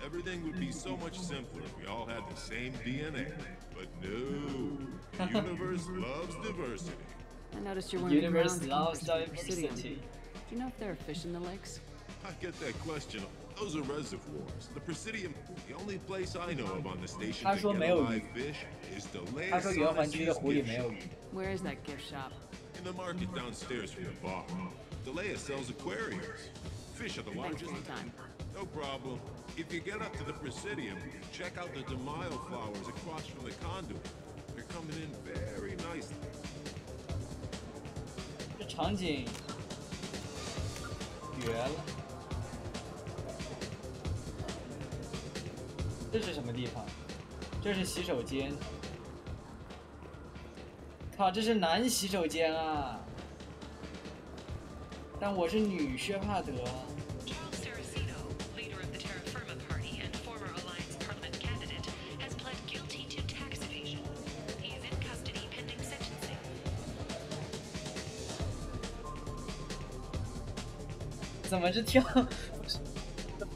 Everything would be so much simpler if we all had the same DNA. But no, the universe loves diversity. I noticed you're one of the groundskeepers for the Presidium. Do you know if there are fish in the lakes? I get that question. Those are reservoirs. The Presidium, the only place I know of on the station to get a live fish is the Leosanisi's gift shop. Where is that gift shop? In the market downstairs from the bar. Delea sells aquariums. Fish are the largest. Thanks for your time. No problem. If you get up to the Presidium, check out the DeMaio flowers across from the conduit. They're coming in very nicely. 这场景绝了！这是什么地方？这是洗手间。靠，这是男洗手间啊！但我是女薛帕德。怎么这跳？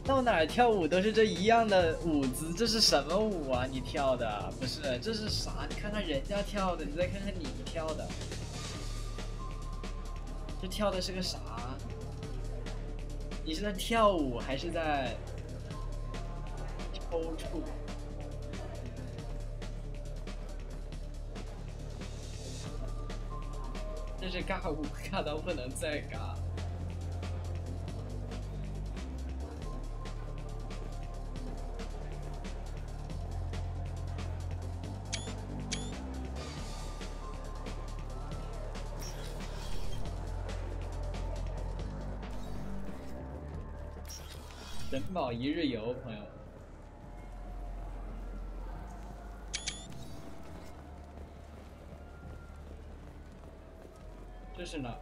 到哪儿跳舞都是这一样的舞姿，这是什么舞啊？你跳的不是？这是啥？你看看人家跳的，你再看看你跳的，这跳的是个啥？你是在跳舞还是在抽搐？这是尬舞，尬到不能再尬。神堡一日游，朋友们。这是哪？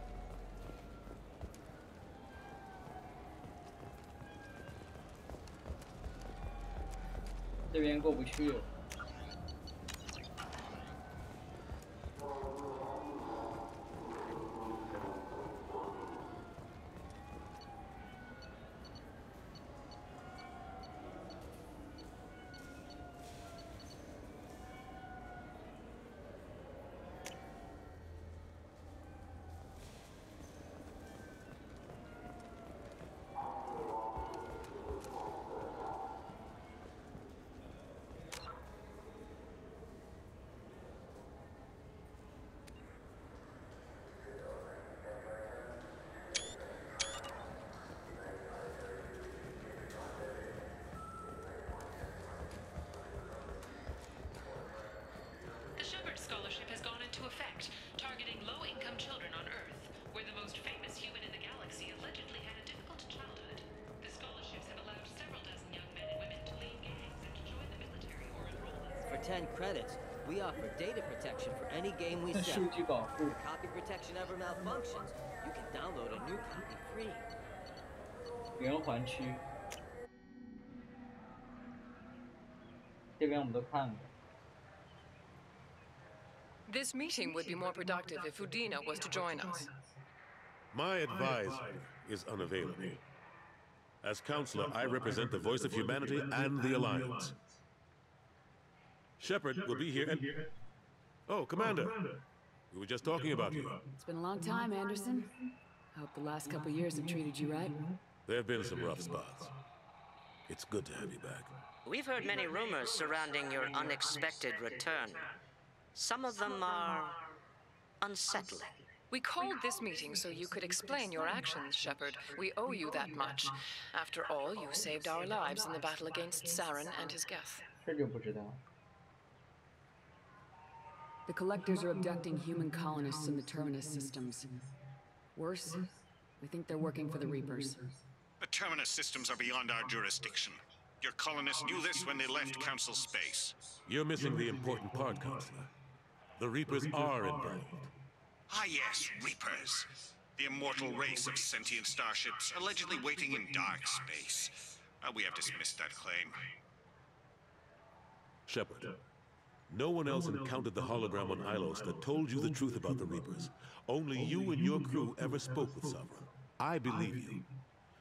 这边过不去。Scholarship has gone into effect, targeting low-income children on Earth, where the most famous human in the galaxy allegedly had a difficult childhood. The scholarships have allowed several dozen young men and women to leave gangs and to join the military or enroll as... For 10 credits, we offer data protection for any game we sell. If copy protection ever malfunctions, you can download a new copy free. 圆环区，这边我们都看过。 This meeting would be more productive if Udina was to join us. My advisor is unavailable. As counselor, I represent the voice of humanity and the Alliance. Shepard will be here and... Oh, Commander. We were just talking about you. It's been a long time, Anderson. I hope the last couple years have treated you right. There have been some rough spots. It's good to have you back. We've heard many rumors surrounding your unexpected return. Some of them are unsettling. We called this meeting so you could explain your actions, Shepard. We owe you that much. After all, you saved our lives in the battle against Saren and his Geth. The Collectors are abducting human colonists in the Terminus systems. Worse, we think they're working for the Reapers. The Terminus systems are beyond our jurisdiction. Your colonists knew this when they left Council space. You're missing the important part, Counselor. The Reapers are involved. Ah yes, Reapers. The immortal race of sentient starships allegedly waiting in dark space. We have dismissed that claim. Shepard, no one else encountered the hologram on Ilos that told you the truth about the Reapers. Only you and your crew ever spoke with Sovereign. I believe you.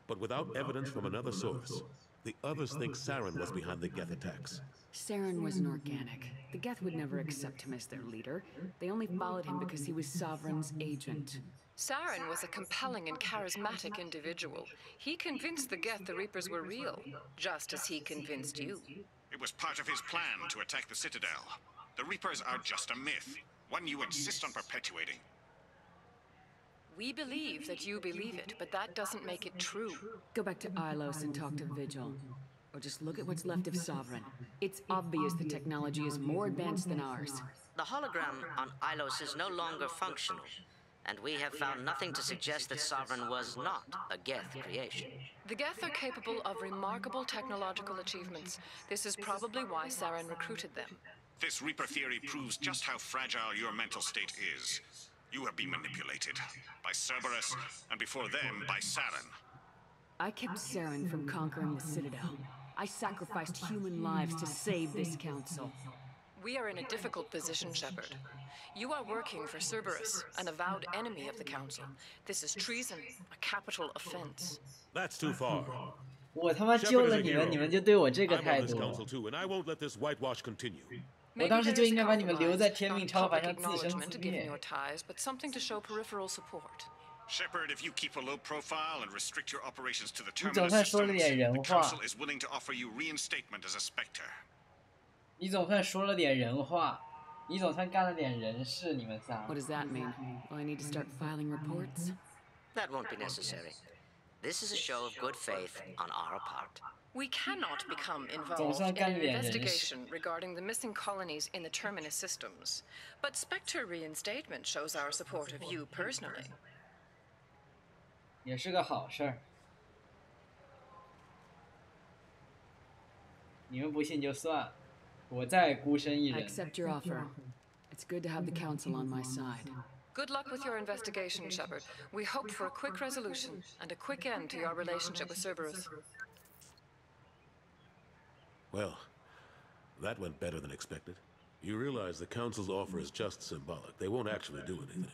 But without evidence from another source, the others think Saren was behind the Geth attacks. Saren was an organic. The Geth would never accept him as their leader. They only followed him because he was Sovereign's agent. Saren was a compelling and charismatic individual. He convinced the Geth the Reapers were real, just as he convinced you. It was part of his plan to attack the Citadel. The Reapers are just a myth, one you insist on perpetuating. We believe that you believe it, but that doesn't make it true. Go back to Ilos and talk to Vigil. Or just look at what's left of Sovereign. It's obvious the technology is more advanced than ours. The hologram on Ilos is no longer functional, and we have found nothing to suggest that Sovereign was not a Geth creation. The Geth are capable of remarkable technological achievements. This is probably why Saren recruited them. This Reaper theory proves just how fragile your mental state is. You have been manipulated by Cerberus, and before them, by Saren. I kept Saren from conquering the Citadel. I sacrificed human lives to save this council. We are in a difficult position, Shepard. You are working for Cerberus, an avowed enemy of the Council. This is treason, a capital offense. That's too far. 我他妈救了你们，你们就对我这个态 I'm on this 度。 council too, and I won't let this whitewash continue. 我当时就应该把你们留在天命超凡上自生 Acknowledgement 自 given 灭。 your ties, but something to show peripheral support. Shepard, if you keep a low profile and restrict your operations to the 你总 Terminus 算说了 systems, 点人 the 话， Council is willing to offer you reinstatement as a Spectre. 你总算说了点人话，你总算干了点人事，你们仨。 What does that mean? Will I need to start filing reports? That won't be necessary. This is a show of good faith on our part. We cannot become involved 总算 in 干 an 点人事。 investigation regarding the missing colonies in the Terminus systems. But Spectre reinstatement shows our support of you personally. 也是个好事儿。你们不信就算，我再孤身一 I 人。 accept your offer. It's good to have the council on my side. Good luck with your investigation, Shepard. We hope for a quick resolution and a quick end to your relationship with Cerberus. Well, that went better than expected. You realize the Council's offer is just symbolic. They won't actually do anything.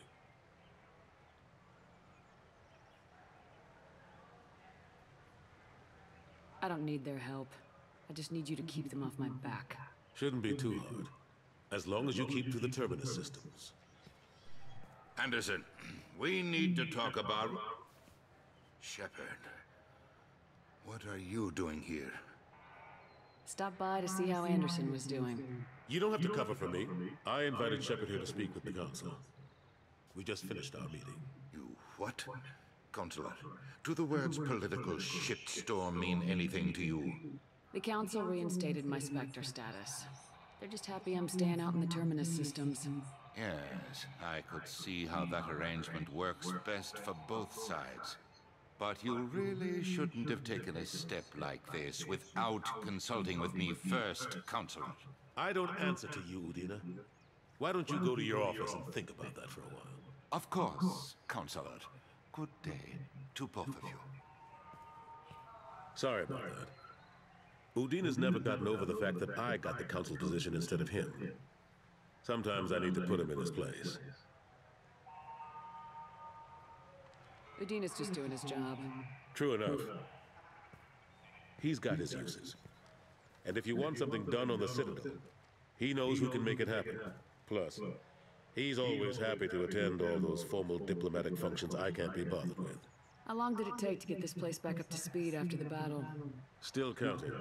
I don't need their help. I just need you to keep them off my back. Shouldn't be too hard. As long as you keep to the Terminus systems. Anderson, we need to talk about... Shepard. What are you doing here? Stop by to see how Anderson was doing. You don't have to cover for me. I invited Shepard here to speak with the Council. We just finished our meeting. You what? Counselor, do the words political shitstorm mean anything to you? The council reinstated my Spectre status. They're just happy I'm staying out in the Terminus systems. Yes, I could see how that arrangement works best for both sides. But you really shouldn't have taken a step like this without consulting with me first, Counselor. I don't answer to you, Udina. Why don't you go to your office and think about that for a while? Of course, Counselor. Good day to both of you. Sorry about that. Udina's never gotten over the fact that I got the Council position instead of him. Sometimes I need to put him in his place. Udina's just doing his job. True enough. He's got his uses. And if you want something done on the Citadel, he knows who can make it happen. Plus, he's always happy to attend all those formal diplomatic functions I can't be bothered with. How long did it take to get this place back up to speed after the battle? Still counting.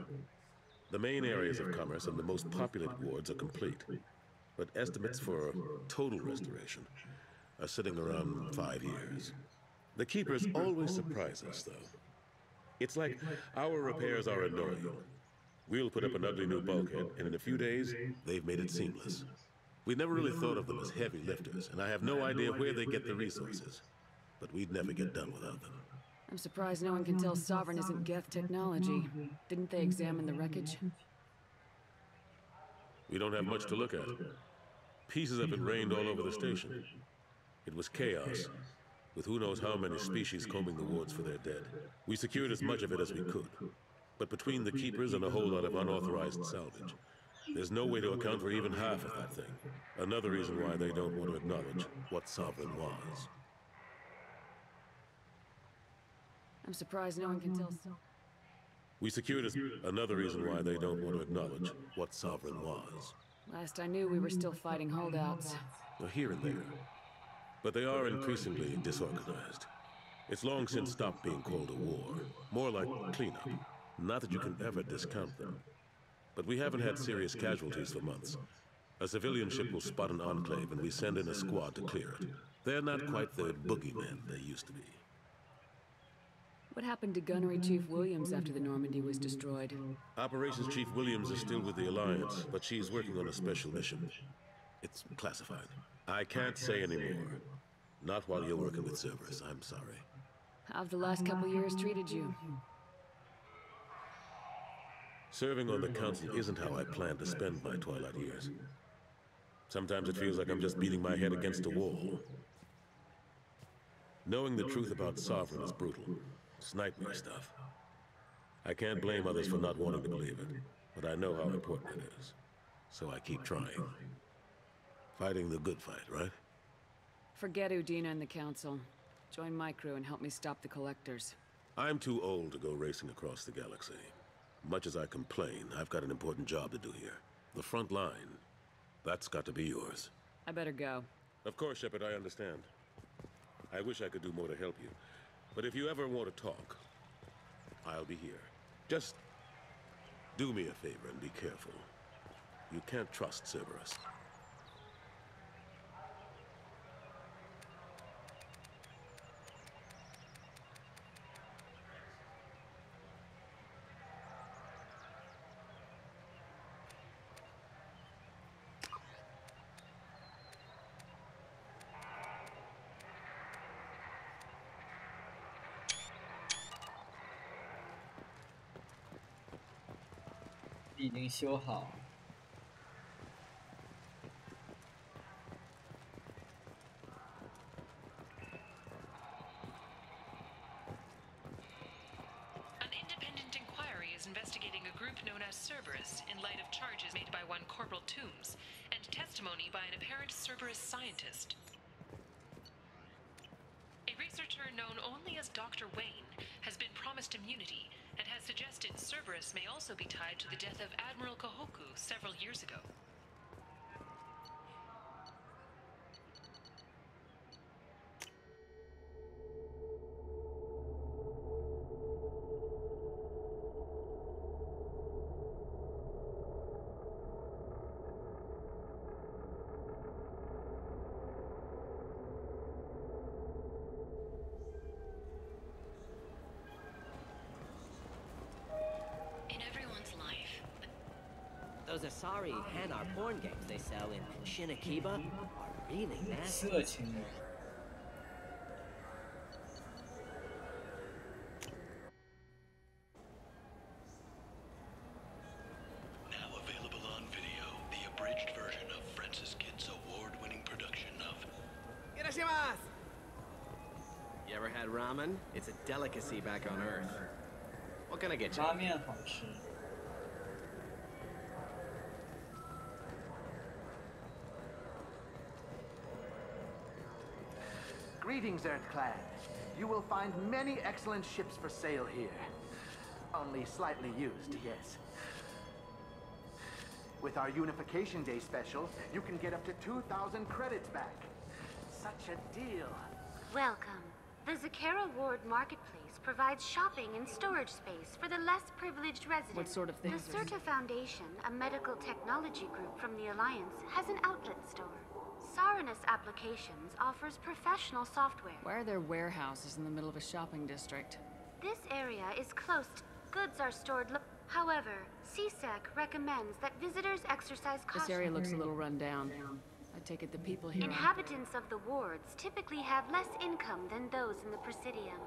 The main areas of commerce and the most populated wards are complete. But estimates for total restoration are sitting around 5 years. The Keepers always surprise us, though. It's like our repairs are annoying. We'll put up an ugly new bulkhead, and in a few days, they've made it seamless. We never really thought of them as heavy lifters, and I have no idea where they get the resources. But we'd never get done without them. I'm surprised no one can tell Sovereign isn't Geth technology. Didn't they examine the wreckage? We don't have much to look at. Pieces have been rained all over the station. It was chaos, with who knows how many species combing the wards for their dead. We secured as much of it as we could. But between the Keepers and a whole lot of unauthorized salvage, there's no way to account for even half of that thing. Another reason why they don't want to acknowledge what Sovereign was. I'm surprised no one can tell. We secured another reason why they don't want to acknowledge what Sovereign was. Last I knew, we were still fighting holdouts. Well, here and there. But they are increasingly disorganized. It's long since stopped being called a war. More like cleanup. Not that you can ever discount them. But we haven't had serious casualties for months. A civilian ship will spot an enclave and we send in a squad to clear it. They're not quite the boogeymen they used to be. What happened to Gunnery Chief Williams after the Normandy was destroyed? Operations Chief Williams is still with the Alliance, but she's working on a special mission. It's classified. I can't say anymore. Not while you're working with Cerberus, I'm sorry. How have the last couple years treated you? Serving on the Council isn't how I plan to spend my twilight years. Sometimes it feels like I'm just beating my head against a wall. Knowing the truth about Sovereign is brutal. It's nightmare stuff. I can't blame others for not wanting to believe it, but I know how important it is. So I keep trying. Fighting the good fight, right? Forget Udina and the Council. Join my crew and help me stop the Collectors. I'm too old to go racing across the galaxy. Much as I complain, I've got an important job to do here. The front line. That's got to be yours. I better go. Of course, Shepard, I understand. I wish I could do more to help you. But if you ever want to talk, I'll be here. Just do me a favor and be careful. You can't trust Cerberus.已经修好。An independent inquiry is investigating a group known as Cerberus in light of charges made by one Corporal Toombs and testimony by an apparent Cerberus scientist. A researcher known only as Dr. Wayne has been promised immunity and has suggested Cerberus may also be tied to the death of Admiral Kahoku several years ago. Those Asari Hanar porn games they sell in Shinakiba are really nasty. 色情的。Now available on video, the abridged version of Francis Kidd's award-winning production of Irashimasu! You ever had ramen? It's a delicacy back on Earth. What can I get you? 拉面好吃。 Greetings, Greetings, Earth Clan. You will find many excellent ships for sale here. Only slightly used, yes. With our Unification Day special, you can get up to 2,000 credits back. Such a deal. Welcome. The Zakera Ward Marketplace provides shopping and storage space for the less privileged residents. What sort of things? The Certa Foundation, a medical technology group from the Alliance, has an outlet store. Saranus Applications offers professional software. Why are there warehouses in the middle of a shopping district? This area is close to... Goods are stored... However, CSEC recommends that visitors exercise caution. This area looks a little run down. I take it the people here Inhabitants of the wards typically have less income than those in the Presidium.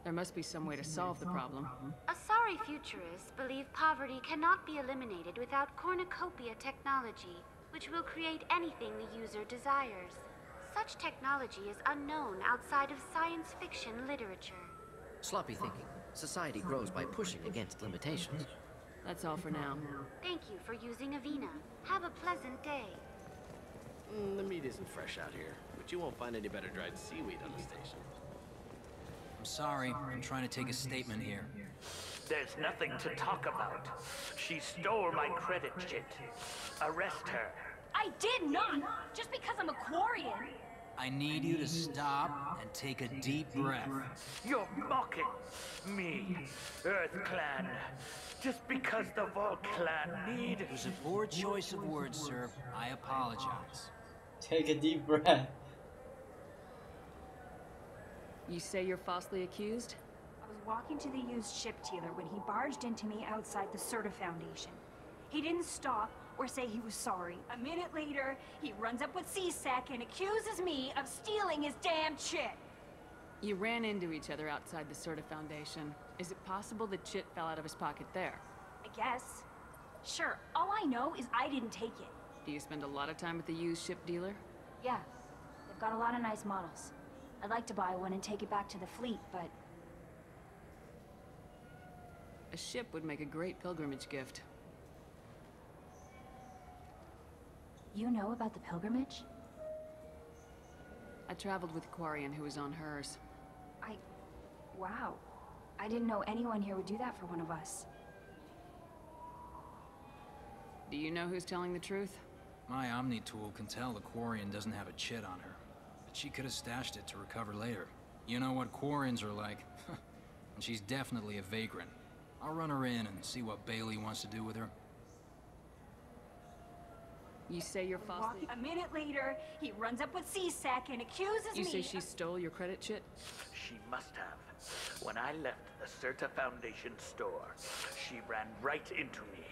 There must be some way to solve the problem. Asari futurists believe poverty cannot be eliminated without cornucopia technology, which will create anything the user desires. Such technology is unknown outside of science fiction literature. Sloppy thinking. Society grows by pushing against limitations. That's all for now. Thank you for using Avina. Have a pleasant day. The meat isn't fresh out here, but you won't find any better dried seaweed on the station. I'm sorry, I'm trying to take a statement here. There's nothing to talk about. She stole my credit chit. Arrest her. I did not! Just because I'm a Quarian! I need you to stop and take a deep breath. You're mocking me, Earth Clan. Just because the Vol Clan need... It was a poor choice of words, sir. I apologize. Take a deep breath. You say you're falsely accused? I was walking to the used ship dealer when he barged into me outside the Certa Foundation. He didn't stop or say he was sorry. A minute later, he runs up with CSEC and accuses me of stealing his damn chit. You ran into each other outside the Certa Foundation. Is it possible the chit fell out of his pocket there? I guess. Sure, all I know is I didn't take it. Do you spend a lot of time at the used ship dealer? Yeah, they've got a lot of nice models. I'd like to buy one and take it back to the fleet, but... A ship would make a great pilgrimage gift. You know about the pilgrimage? I traveled with a Quarian who was on hers. Wow. I didn't know anyone here would do that for one of us. Do you know who's telling the truth? My Omni tool can tell the Quarian doesn't have a chit on her. But she could have stashed it to recover later. You know what Quarians are like. And she's definitely a vagrant. I'll run her in and see what Bailey wants to do with her. You say you're falsely... A minute later, he runs up with CSEC and accuses me... You say she stole your credit chit? She must have. When I left the Certa Foundation store, she ran right into me.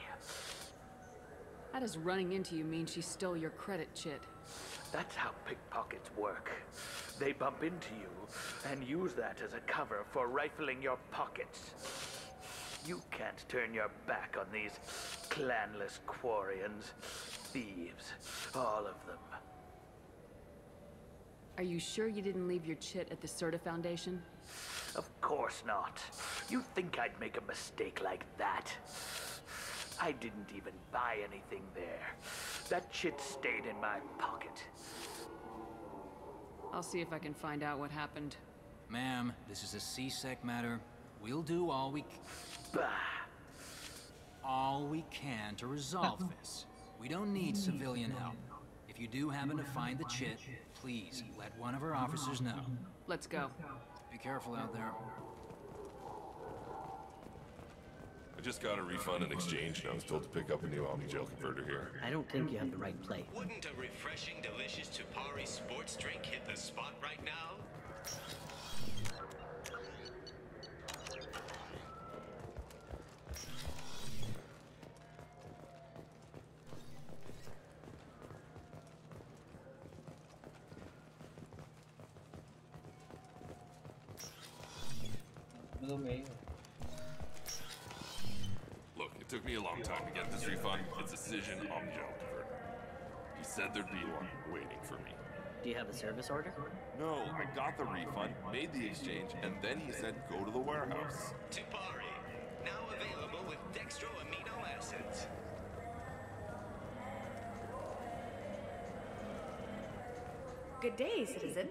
How does running into you mean she stole your credit chit? That's how pickpockets work. They bump into you and use that as a cover for rifling your pockets. You can't turn your back on these clanless Quarians. Thieves, all of them. Are you sure you didn't leave your chit at the Certa Foundation? Of course not. You think I'd make a mistake like that? I didn't even buy anything there. That chit stayed in my pocket. I'll see if I can find out what happened. Ma'am, this is a CSEC matter. We'll do all we can to resolve this. We don't need civilian help. If you do happen to find the chit, please let one of our officers know. Let's go. Be careful out there. I just got a refund and exchange, and I was told to pick up a new Omni-Gel converter here. I don't think you have the right plate. Wouldn't a refreshing, delicious Tupari sports drink hit the spot right now? Look, it took me a long time to get this refund. It's a Cision Omni-Gel converter. He said there'd be one waiting for me. Do you have a service order? No, I got the refund, made the exchange, and then he said go to the warehouse. Tupari, now available with dextro amino acids. Good day, citizen.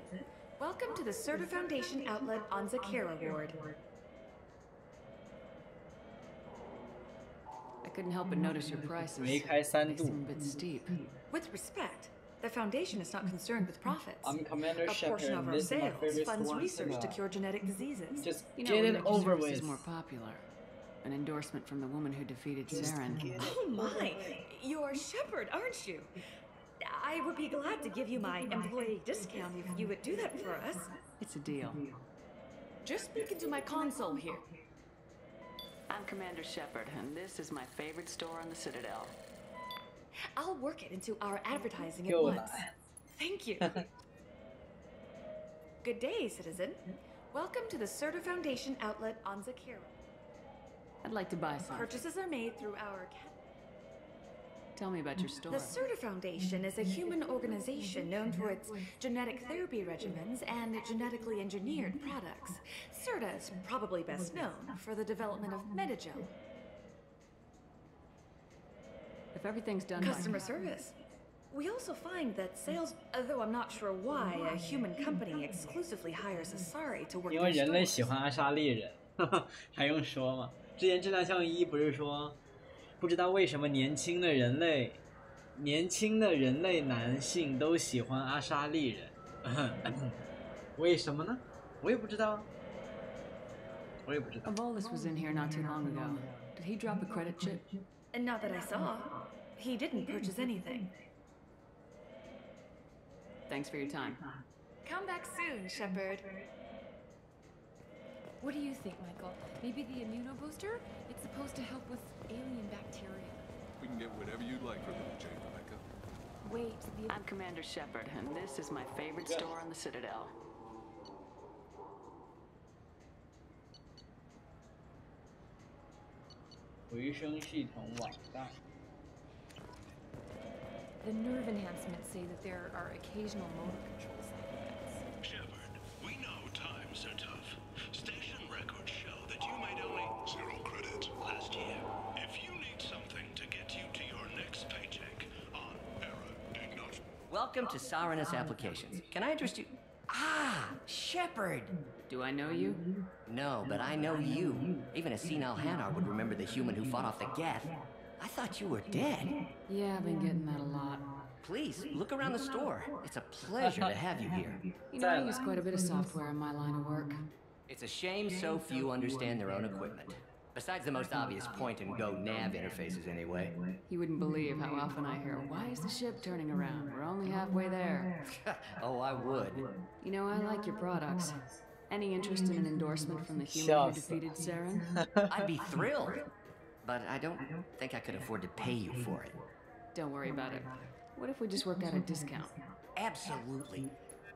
Welcome to the Serta Foundation outlet on Zakera Ward. I couldn't help but notice your prices. 没开3 They 度。 seem a bit steep. With respect, the Foundation is not concerned with profits. I'm Commander A portion Shepard, of our this is my sales favorite funds store research to cinema. cure genetic diseases. Just You know, get what it would make your over services with. more popular? An endorsement from the woman who defeated Just Saren. Oh my! You're Shepard, aren't you? I would be glad to give you my employee discount if you would do that for us. It's a deal. Just speak into my console here. I'm Commander Shepard, and this is my favorite store on the Citadel. I'll work it into our advertising at 又来。 once. Thank you. Good day, citizen. Welcome to the Serta Foundation outlet on Zakera. I'd like to buy some. Purchases are made through our... Tell me about your store. The Serta Foundation is a human organization known for its genetic therapy regimens and genetically engineered products. Serta is probably best known for the development of Metagel. If everything's done Customer by... service. We also find that sales, although I'm not sure why a human company exclusively hires Asari to work 因为 their 人类 stores. 喜欢阿莎利人，还用说吗？之前质量效应1不是说，不知道为什么年轻的人类男性都喜欢阿莎利人，为什么呢？我也不知道。我也不知道。 Avolis was in here not too long ago. Did he drop a credit chip? And not that I saw. He didn't purchase anything. Thanks for your time. Come back soon, Shepard. What do you think, Michael? Maybe the immunobooster? It's supposed to help with alien bacteria. We can get whatever you'd like for little Jane, Rebecca. Wait, I'm Commander Shepard, and this is my favorite store on the Citadel. 回声系统网站。 The nerve enhancements say that there are occasional motor control side effects. Shepard, we know times are tough. Station records show that you made only 0 credit last year. If you need something to get you to your next paycheck on error ignore. Welcome to Saranus Applications. Can I interest you? Ah, Shepard! Do I know you? No, but I know you. Even a senile Hanar would remember the human who fought off the Geth. I thought you were dead. Yeah, I've been getting that a lot. Please, look around the store. It's a pleasure to have you here. You know, I use quite a bit of software in my line of work. It's a shame so few understand their own equipment. Besides the most obvious point-and-go nav interfaces, anyway. You wouldn't believe how often I hear, "Why is the ship turning around? We're only halfway there." Oh, I would. You know, I like your products. Any interest in an endorsement from the human who defeated Saren? I'd be thrilled. But I don't think I could afford to pay you for it. Don't worry about it. What if we just work out a discount? Absolutely.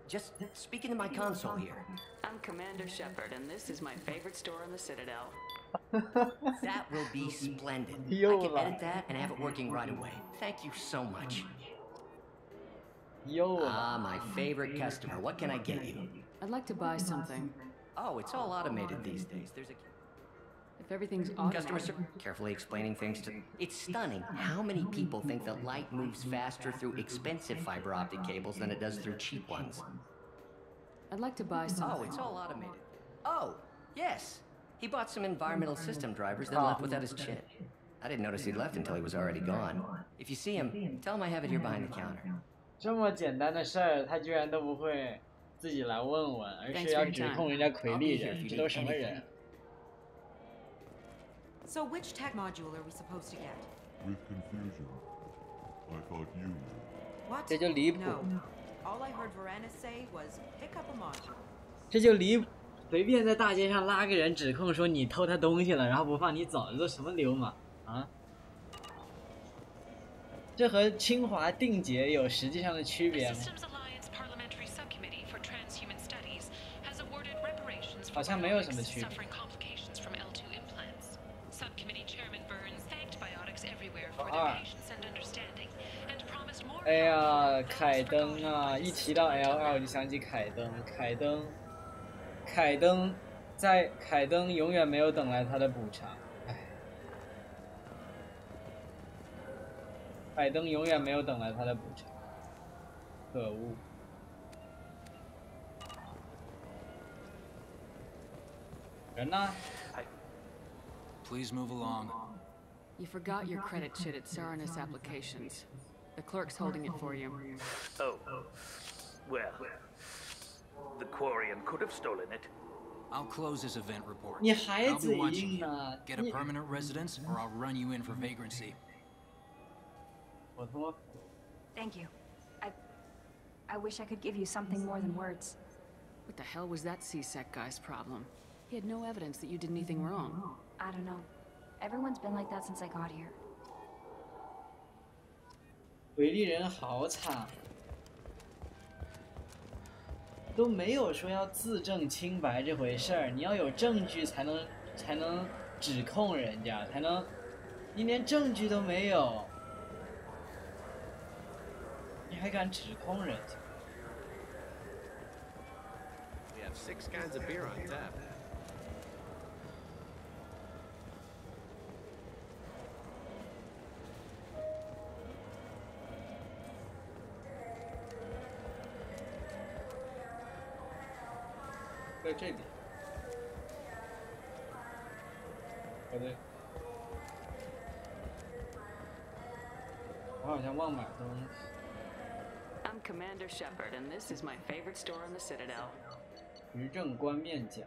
Just speak into my console here. I'm Commander Shepard, and this is my favorite store on the Citadel. That will be splendid. I can edit that and have it working right away. Thank you so much. Ah, my favorite customer. What can I get you? I'd like to buy something. Oh, it's all automated these days. There's a... If everything's automated... Customer service, carefully explaining things to... It's stunning how many people think that light moves faster through expensive fiber optic cables than it does through cheap ones. I'd like to buy something. Oh, it's all automated. Oh, yes. He bought some environmental system drivers, then left without his chip. I didn't notice he'd left until he was already gone. If you see him, tell him I have it here behind the counter. 这么简单的事儿，他居然都不会自己来问问，而是要指控人家魁利人，这都什么人？ So which tech module are we supposed to get? With confusion. I thought you knew. What? 这就离谱。 No. All I heard Varanus say was pick up a module. 这就离谱，随便在大街上拉个人指控说你偷他东西了，然后不放你走，这都什么流氓啊？这和清华定解有实际上的区别吗？好像没有什么区别。哎呀，凯登啊！一提到 LL 我就想起凯登，凯登永远没有等来他的补偿，哎，凯登永远没有等来他的补偿，可恶！人呢？ Please move along. You forgot your credit sheet at Saranus Applications. The clerk's holding it for you. Oh. Well, the Quarian could have stolen it. I'll close this event report. 你还 I'll be 嘴 watching 硬 you. 呢？ Get a permanent residence, or I'll run you in for vagrancy. 我他妈 Thank you. I wish I could give you something more than words. What the hell was that CSEC guy's problem? He had no evidence that you did anything wrong. I don't know. Everyone's been like that since I got here. 回力人好惨，都没有说要自证清白这回事儿。你要有证据才能指控人家，才能，你连证据都没有，你还敢指控人家？ We have 6 kinds of beer on tap.在这边，不对，我好像忘买东西。 I'm Commander Shepard, and this is my favorite store on the Citadel. 执政官面甲。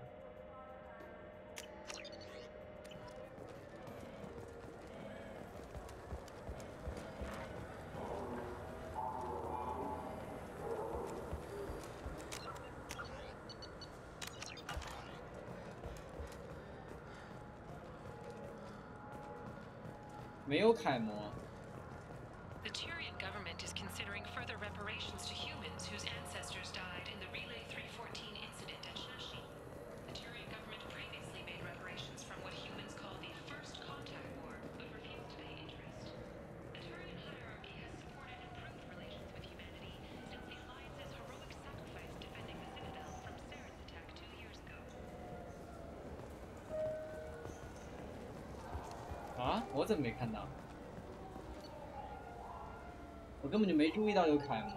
没有楷模。 The Tyrian government is considering further reparations to humans whose ancestors died in the Relay 314 incident at Shashi. The Tyrian government previously made reparations from what humans call the First Contact War, but refused to pay interest. The Tyrian hierarchy has supported improved relations with humanity since the Alliance's heroic sacrifice defending the Citadel from Saren's attack 2 years ago. 啊，我怎么没看到？我根本就没注意到有楷模。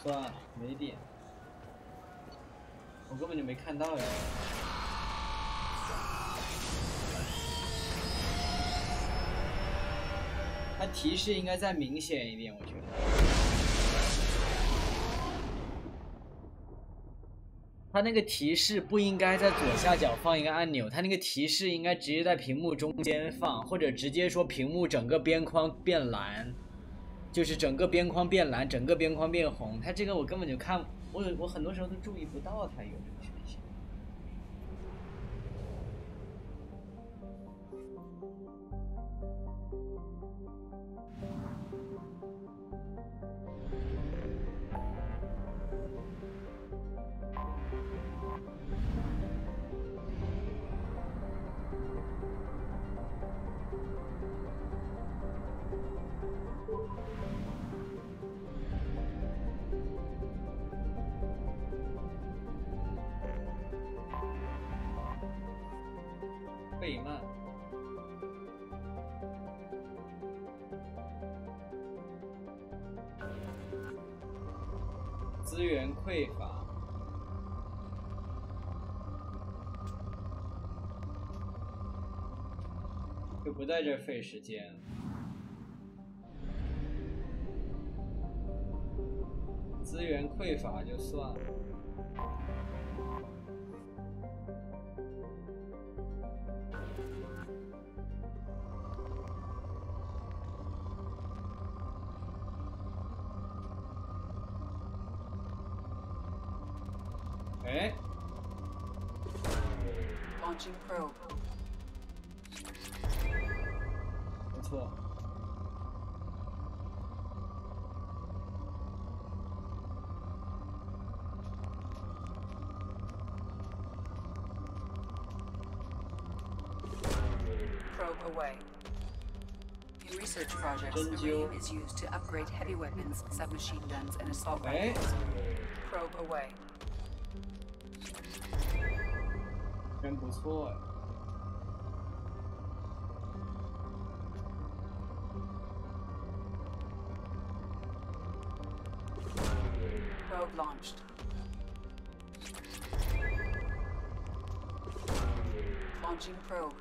算了，没点，我根本就没看到呀。 它提示应该再明显一点，我觉得。它那个提示不应该在左下角放一个按钮，它那个提示应该直接在屏幕中间放，或者直接说屏幕整个边框变蓝，就是整个边框变蓝，整个边框变红。它这个我根本就看，我很多时候都注意不到它有这个选项。 贝曼，资源匮乏，就不在这儿费时间。资源匮乏就算了。 哎 Launching probe. 不错。Probe away. In research projects, uranium is used to upgrade heavy weapons, submachine guns, and assault rifles. Probe away. 真不错哎。Probe launched. Launching probe.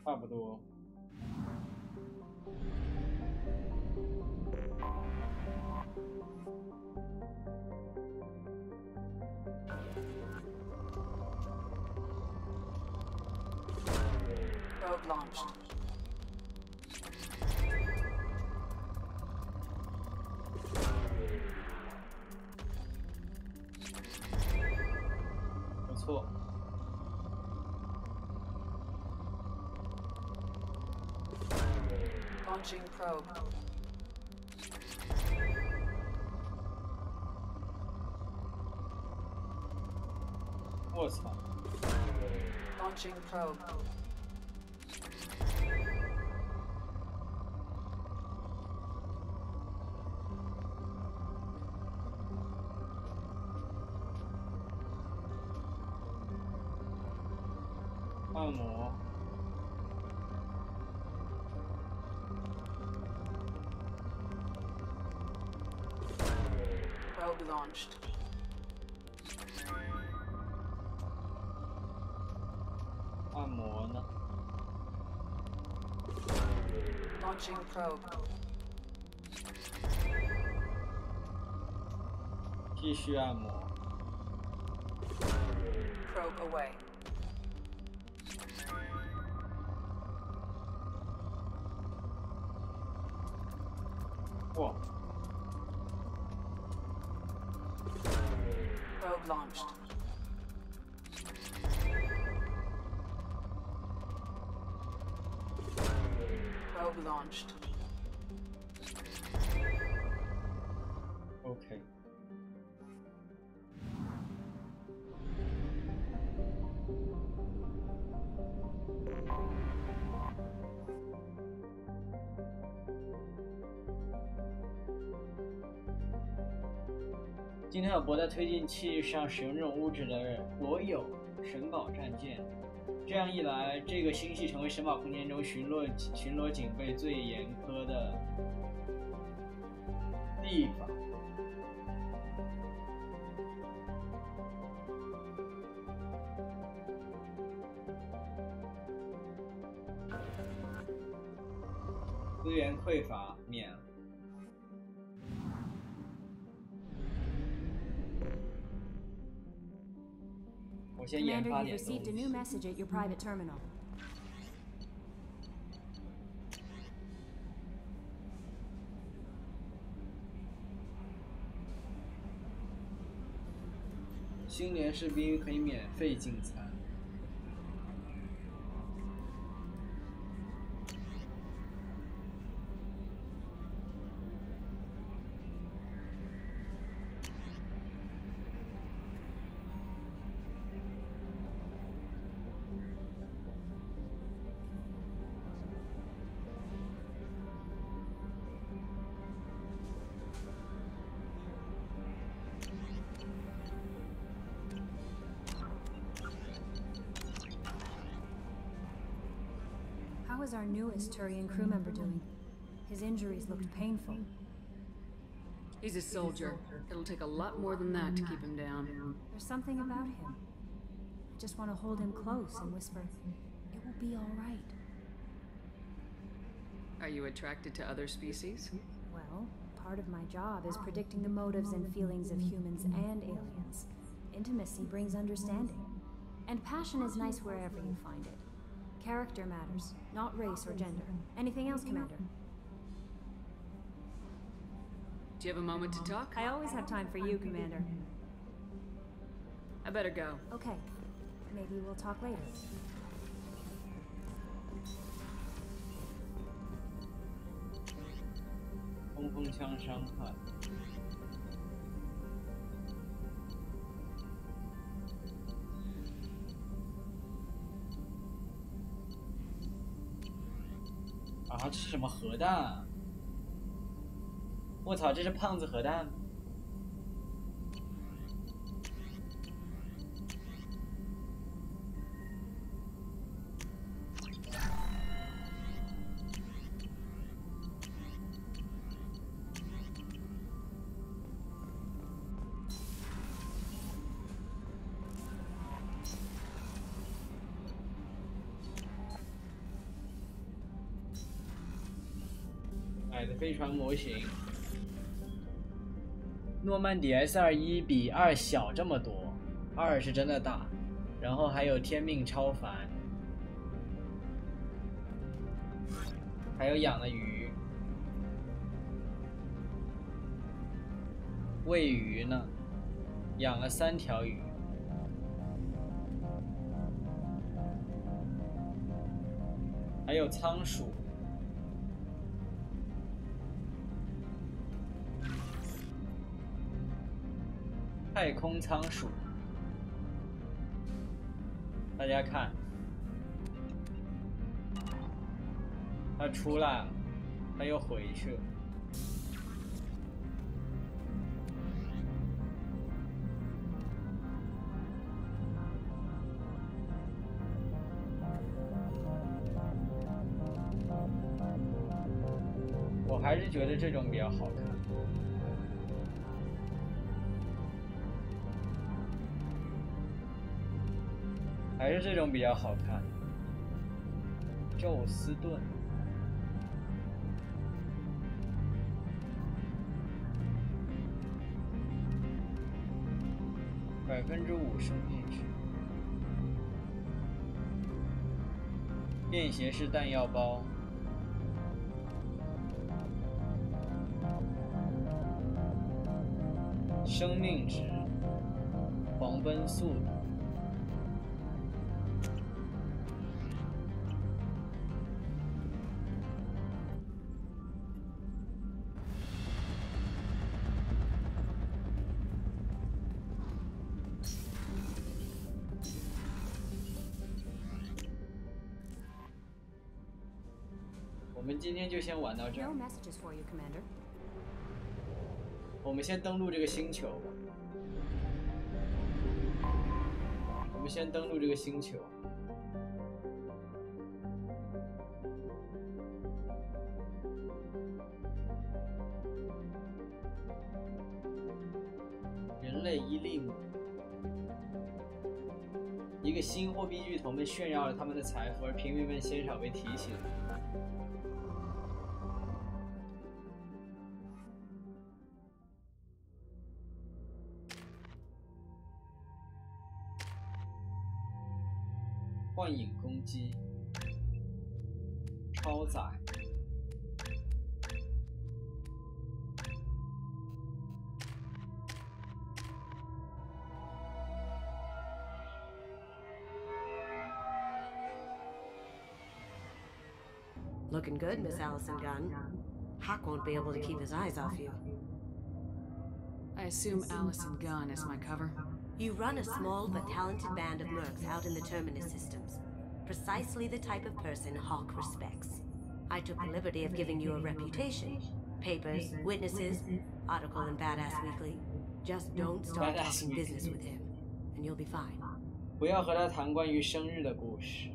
差不多。Probe launched. Launching probe.我操 Launching probe.按摩 Probe launched. Launching probe. 继续按摩 Probe away. Whoa. Probe launched. Probe launched. Okay. 今天我博在推进器上使用这种物质的国有神堡战舰，这样一来，这个星系成为神堡空间中巡逻警备最严苛的地方。资源匮乏，免了。 Commander, you've received a new message at your private terminal. 新年士兵可以免费进餐。How is our newest Turian crew member doing? His injuries looked painful. He's a soldier. It'll take a lot more than that to keep him down. There's something about him. I just want to hold him close and whisper, "It will be all right." Are you attracted to other species? Well, part of my job is predicting the motives and feelings of humans and aliens. Intimacy brings understanding. And passion is nice wherever you find it. Character matters, not race or gender. Anything else, Commander? Do you have a moment to talk? I always have time for you, Commander. I better go. Okay. Maybe we'll talk later. 冲锋枪伤害。 啊，这是什么核弹啊？我操，这是胖子核弹。矮的飞船模型，诺曼底 S21比2小这么多，2是真的大，然后还有天命超凡，还有养的鱼，喂鱼呢，养了3条鱼，还有仓鼠。太空仓鼠，大家看，它出来了，它又回去了。我还是觉得这种比较好看。还是这种比较好看。宙斯盾，5%生命值，便携式弹药包，生命值，狂奔速度。我们今天就先玩到这儿。我们先登录这个星球吧。我们先登录这个星球。人类伊利姆，一个新货币巨头们炫耀了他们的财富，而平民们鲜少被提起来。幻影攻击，超载，Looking good, Miss Allison Gunn. Hawk won't be able to keep his eyes off you. I assume Allison Gunn is my cover? You run a small but talented band of mercs out in the Terminus systems. Precisely the type of person Hawk respects. I took the liberty of giving you a reputation. Papers, witnesses, article in Badass Weekly. Just don't start talking business with him, and you'll be fine. 不要和他谈关于生日的故事。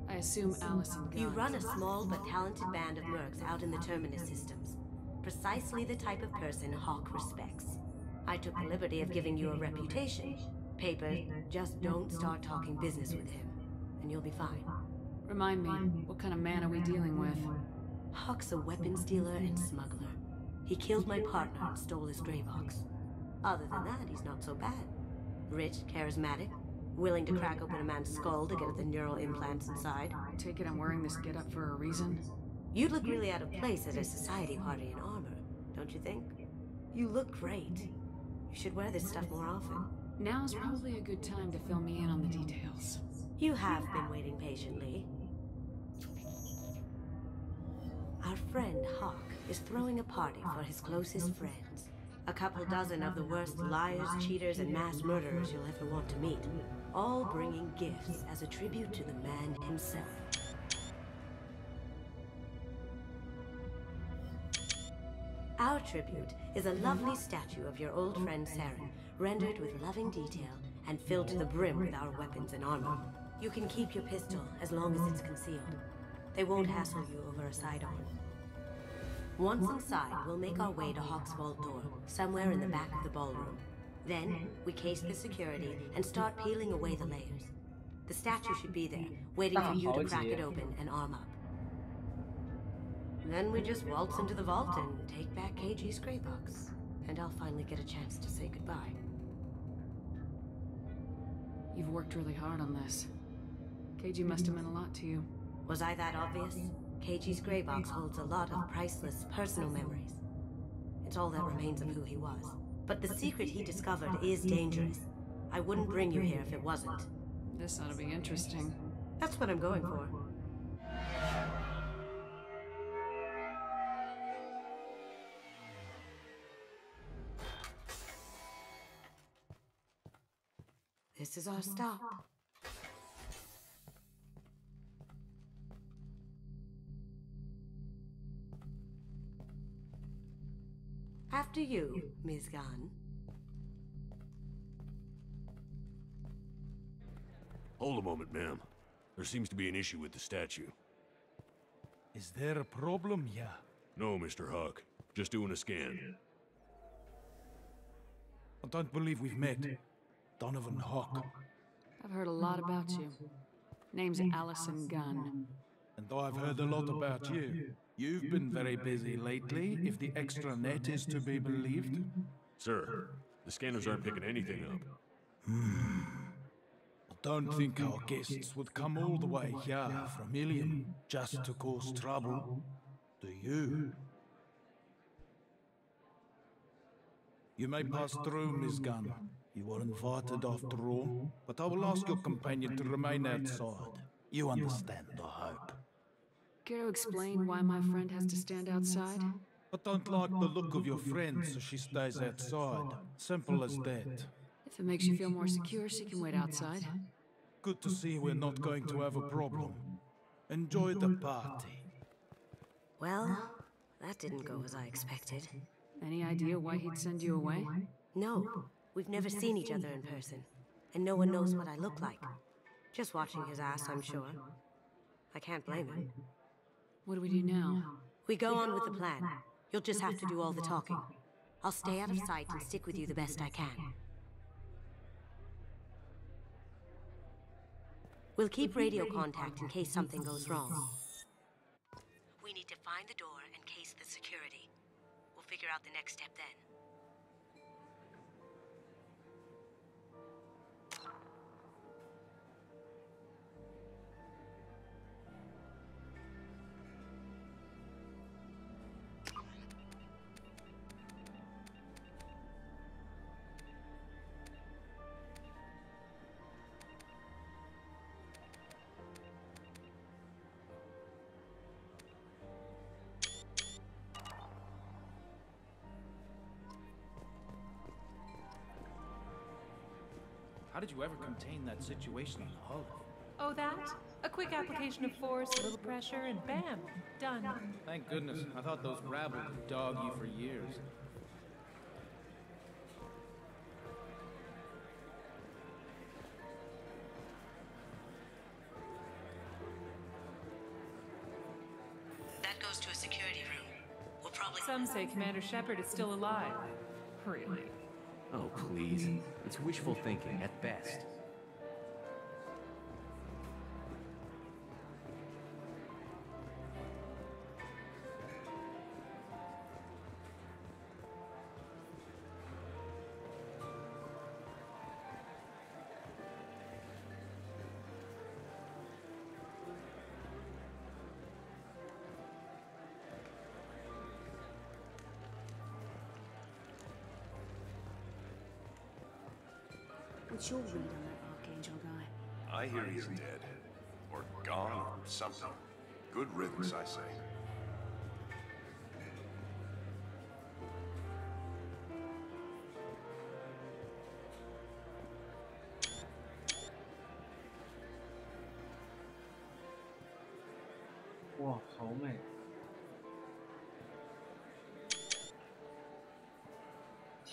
I assume Allison Gunn. You run a small but talented band of mercs out in the Terminus systems. Precisely the type of person Hawk respects. I took the liberty of giving you a reputation. Papers, just don't start talking business with him, and you'll be fine. Remind me, what kind of man are we dealing with? Hawk's a weapons dealer and smuggler. He killed my partner and stole his gray box. Other than that, he's not so bad. Rich, charismatic, willing to crack open a man's skull to get at the neural implants inside. Take it I'm wearing this getup for a reason? You'd look really out of place at a society party in armor, don't you think? You look great. You should wear this stuff more often. Now's probably a good time to fill me in on the details. You have been waiting patiently. Our friend Hawk is throwing a party for his closest friends. A couple dozen of the worst liars, cheaters, and mass murderers you'll ever want to meet. All bringing gifts as a tribute to the man himself. Our tribute is a lovely statue of your old friend Saren, rendered with loving detail and filled to the brim with our weapons and armor. You can keep your pistol as long as it's concealed. They won't hassle you over a sidearm. Once inside, we'll make our way to Hawk's vault door, somewhere in the back of the ballroom. Then, we case the security and start peeling away the layers. The statue should be there, waiting for you to crack it open and arm up. Then we just waltz into the vault and take back KG's gray box. And I'll finally get a chance to say goodbye. You've worked really hard on this. KG must have meant a lot to you. Was I that obvious? KG's gray box holds a lot of priceless personal memories. It's all that remains of who he was. But the secret he discovered is dangerous. I wouldn't bring you here if it wasn't. This ought to be interesting. That's what I'm going for. This is our stop. After you, Ms. Gunn. Hold a moment, ma'am. There seems to be an issue with the statue. Is there a problem here? No, Mr. Huck. Just doing a scan. I don't believe we've met. Donovan Hawk. I've heard a lot about you. Name's Allison Gunn. And I've heard a lot about you. You've been very busy lately, if the extra net is to be believed. Sir, the scanners aren't picking anything up. I don't think our guests would come all the way here from Ilium just to cause trouble. Do you? You may pass through, Ms. Gunn. You were invited after all, but I will ask your companion to remain outside. You understand, I hope. Care to explain why my friend has to stand outside? I don't like the look of your friend, so she stays outside. Simple as that. If it makes you feel more secure, she can wait outside. Good to see we're not going to have a problem. Enjoy the party. Well, that didn't go as I expected. Any idea why he'd send you away? No. We've never seen each other in person. And no one knows what I look like. Just watching his ass, I'm sure. I can't blame him. What do we do now? We go on with the plan. You'll just have to do all the talking. I'll stay out of sight and stick with you the best I can. We'll keep radio contact in case something goes wrong. We need to find the door and case the security. We'll figure out the next step then. How did you ever contain that situation in the hull? Oh, that? A quick application of force, a little pressure, and bam, done. Thank goodness. I thought those rabble would dog you for years. That goes to a security room. We'll probably... Some say Commander Shepard is still alive. Really? Oh, please. It's wishful thinking at best. What's your read on that Archangel guy? I hear he's dead. Or gone, or something. Good riddance, I say. Wow, 好美。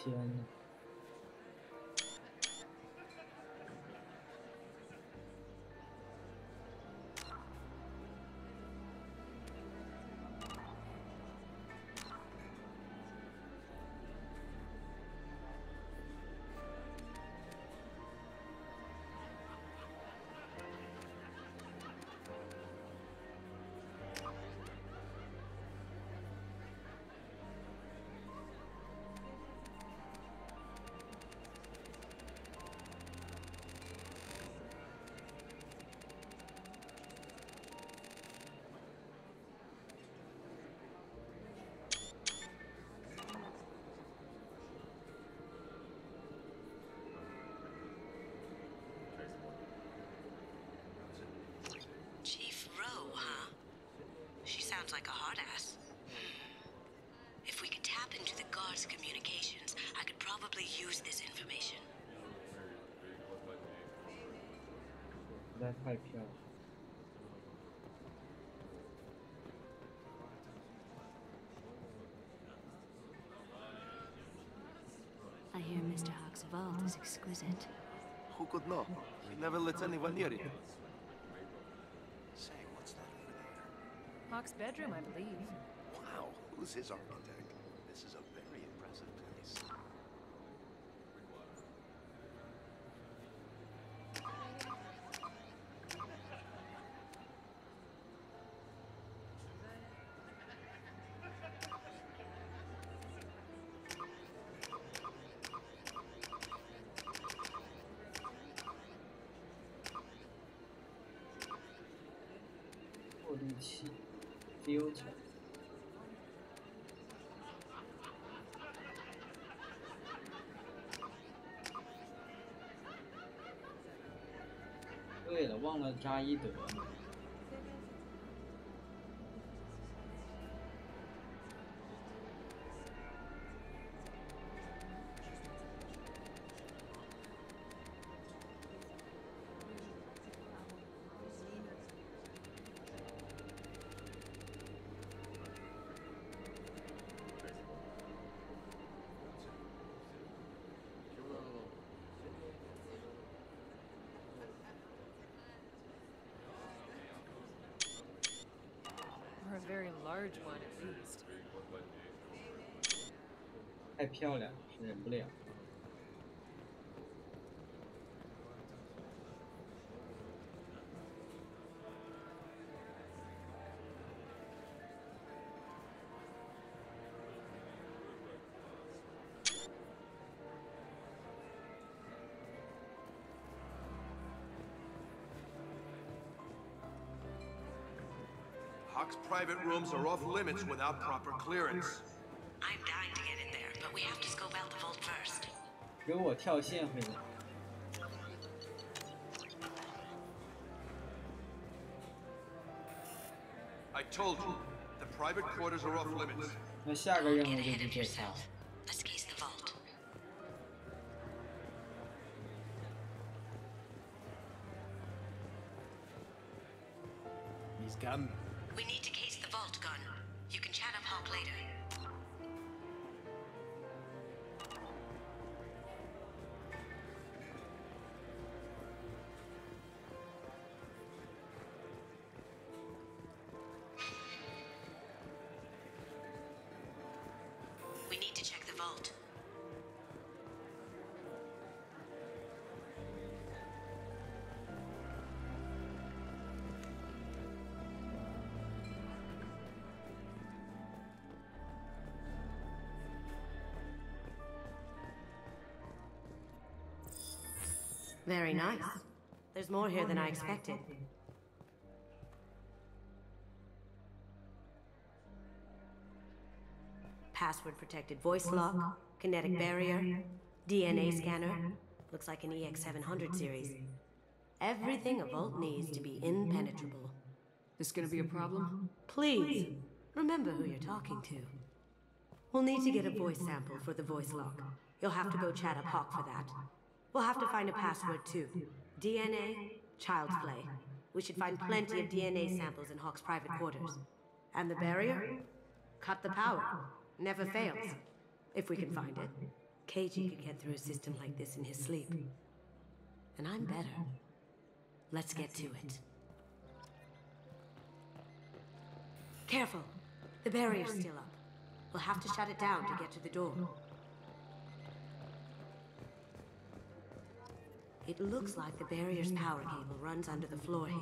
天呐！Chief Rowe, huh? She sounds like a hard ass. If we could tap into the guard's communications, I could probably use this information. 实在太漂亮。 I hear Mr. Hawk's vault is exquisite. Who could know? He never lets anyone near it. Say, what's that over there? Hawk's bedroom, I believe. Wow, who's his architect? This is a very impressive place.过滤器 filter。 对了，忘了扎伊德呢。Or a very large one, at least. 太漂亮，是忍不了。 Hawk's private rooms are off limits without proper clearance. I'm dying to get in there, but we have to scope out the vault first. 给我跳线回来。 I told you, the private quarters are off limits. 那下个任务就是这套。 Let's case the vault. He's gun. We need to case the vault, Gun. You can chat up Hawk later. We need to check the vault. Very nice. There's more here than I expected. Password-protected voice lock, kinetic barrier, DNA scanner. Looks like an EX700 series. Everything a vault needs to be impenetrable. This gonna be a problem? Please, remember who you're talking to. We'll need to get a voice sample for the voice lock. You'll have to go chat up Hawk for that. We'll have to find a password too. DNA, child's play. We should find plenty of DNA samples in Hawk's private quarters. And the barrier? Cut the power. Never fails. If we can find it. KG could get through a system like this in his sleep. And I'm better. Let's get to it. Careful! The barrier's still up. We'll have to shut it down to get to the door. It looks like the barrier's power cable runs under the floor here.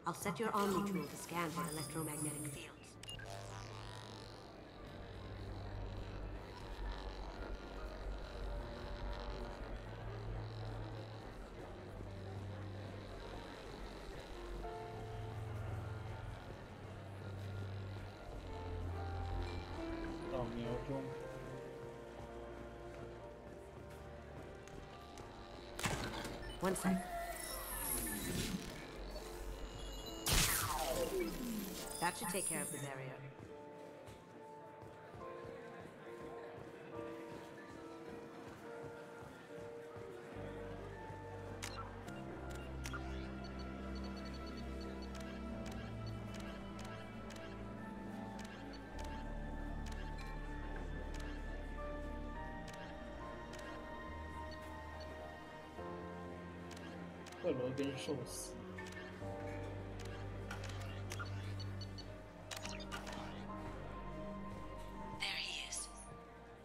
I'll set your Omni tool to scan for electromagnetic fields. One sec. That should take care of the barrier.克罗根寿司。There he is.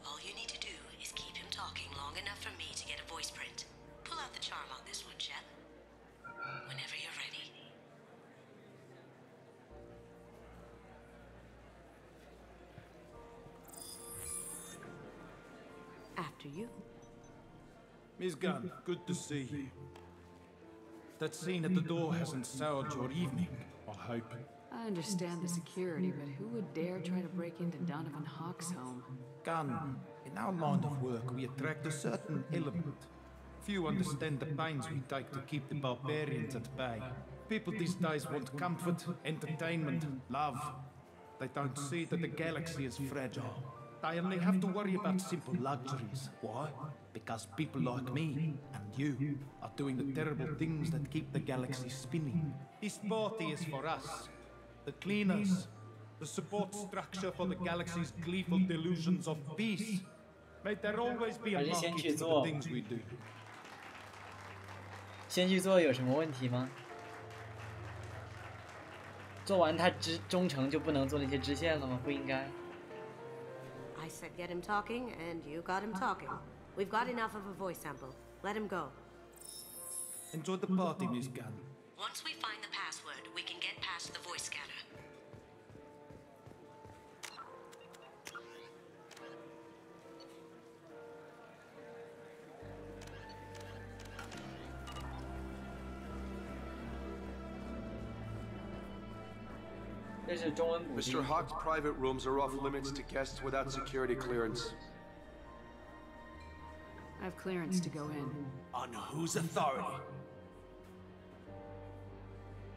All you need to do is keep him talking long enough for me to get a voice print. Pull out the charm on this one, Chet. Whenever you're ready. After you. Miss Gunn, good to see you. That scene at the door hasn't soured your evening, I hope. I understand the security, but who would dare try to break into Donovan Hawk's home? Gunn, in our line of work, we attract a certain element. Few understand the pains we take to keep the barbarians at bay. People these days want comfort, entertainment, love. They don't see that the galaxy is fragile. They only have to worry about simple luxuries. Why? Because people like me and you are doing the terrible things that keep the galaxy spinning. This party is for us, the cleaners, the support structure for the galaxy's gleeful delusions of peace. May there always be a market for the things we do. 先去做有什么问题吗？做完他忠诚就不能做那些支线了吗？不应该。 I said get him talking, and you got him talking. We've got enough of a voice sample. Let him go. Enjoy the party, Miss Gunn. Once we find the password, we can get past the voice scanner. Mr. Hawk's private rooms are off limits to guests without security clearance. I have clearance to go in. On whose authority?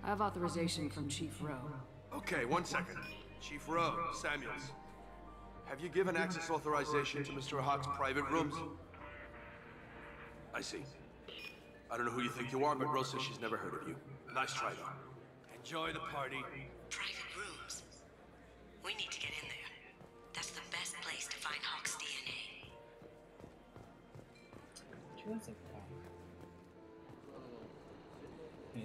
I have authorization from Chief Rowe. Okay, 1 second. Chief Rowe, Samuels. Have you given access authorization to Mr. Hawk's private rooms? I see. I don't know who you think you are, but Rose says she's never heard of you. Nice try, though. Enjoy the party. Private rooms. We need to get in there. That's the best place to find Hawk's DNA. 这怎么办？哎，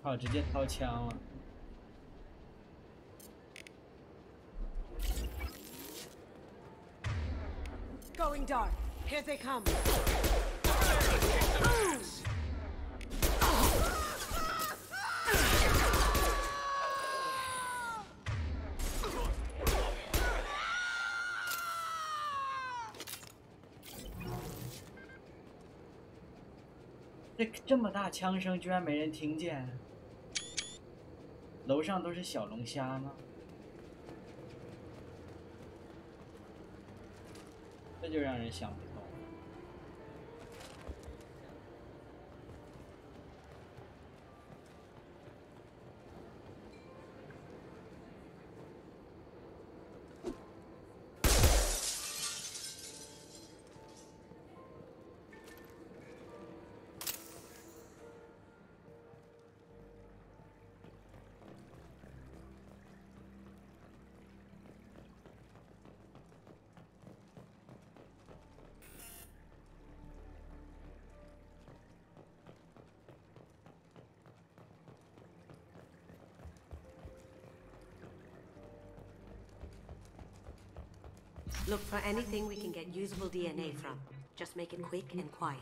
好，直接掏枪了。 Going dark. Here they come.这么大枪声，居然没人听见。楼上都是小龙虾吗？这就让人想不通。Look for anything we can get usable DNA from. Just make it quick and quiet.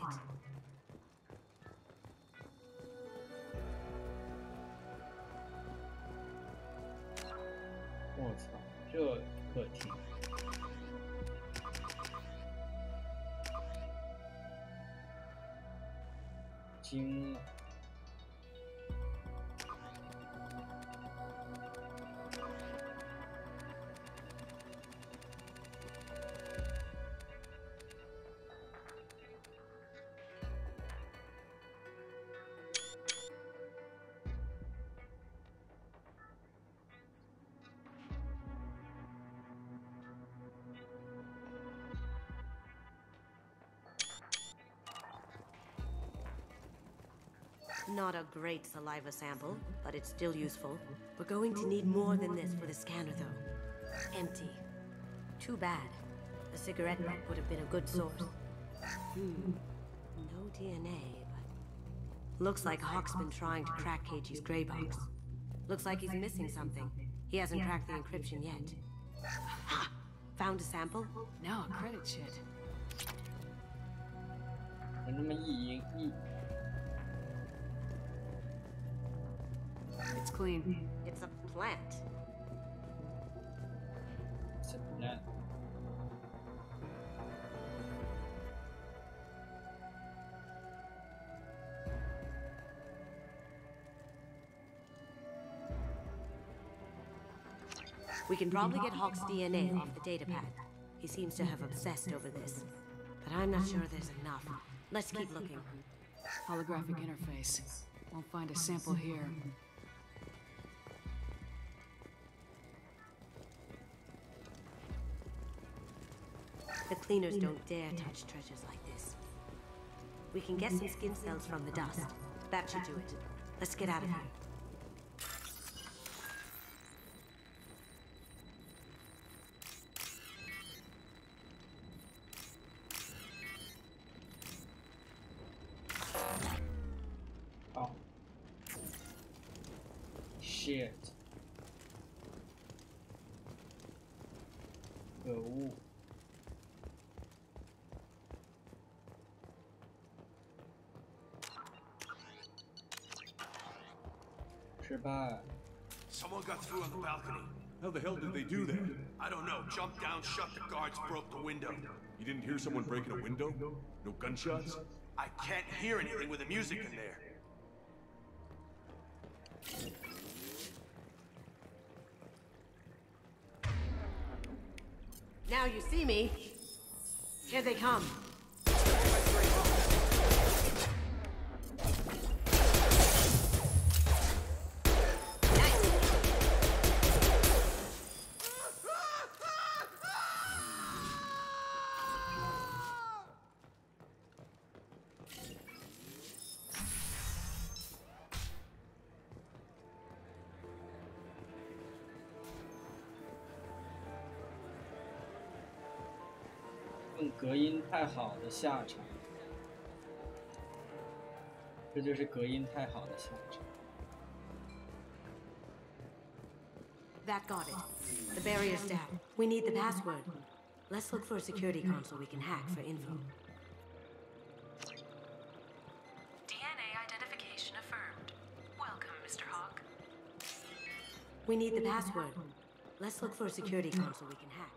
我操，这可听。惊了。Not a great saliva sample, but it's still useful. We're going to need more than this for the scanner, though. Empty. Too bad. A cigarette butt would have been a good source. No DNA, but... Looks like Hawk's been trying to crack KG's gray box. Looks like he's missing something. He hasn't cracked the encryption yet. Ha! Found a sample? Now a credit shit. 有那么一 It's clean. It's a plant. It's a plant. We can probably get Hawk's DNA off the datapad. He seems to have obsessed over this. But I'm not sure there's enough. Let's keep looking. Holographic interface. Won't find a sample here. The cleaners don't dare touch treasures like this. We can get some skin cells from the dust. That should do it. Let's get out of here. Oh. Shit. 可恶。失败。 Someone got through on the balcony. How the hell did they do that? I don't know. Jumped down, shut the guards, broke the window. You didn't hear someone breaking a window? No gunshots? I can't hear anything with the music in there. Now you see me. Here they come.隔音太好的下场，这就是隔音太好的下场。 That got it. The barrier's down. We need the password. Let's look for a security console we can hack for info. DNA identification affirmed. Welcome, Mr. Hawk. We need the password. Let's look for a security console we can hack.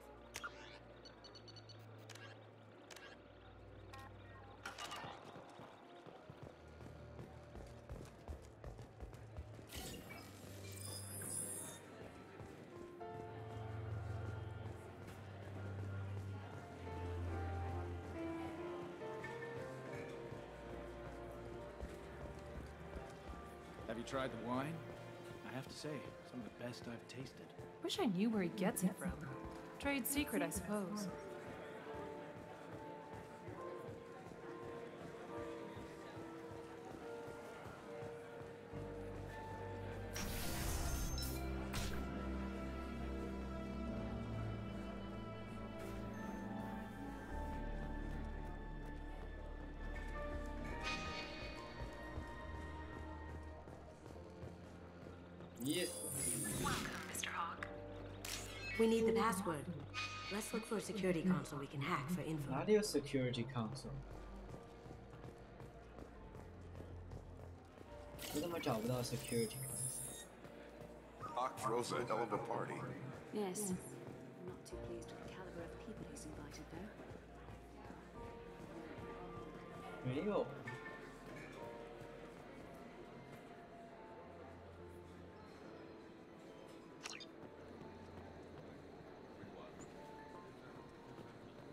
Have you tried the wine? I have to say, some of the best I've tasted. Wish I knew where he gets it from. Trade secret, I suppose. Yes. Welcome, Mr. Hawk. We need the password. Let's look for a security console we can hack for info. 哪里有 security console？ 我怎么找不到 security console？ Hawk throws a hell of a party. Yes. I'm not too pleased with the caliber of people he's invited, though. 没有。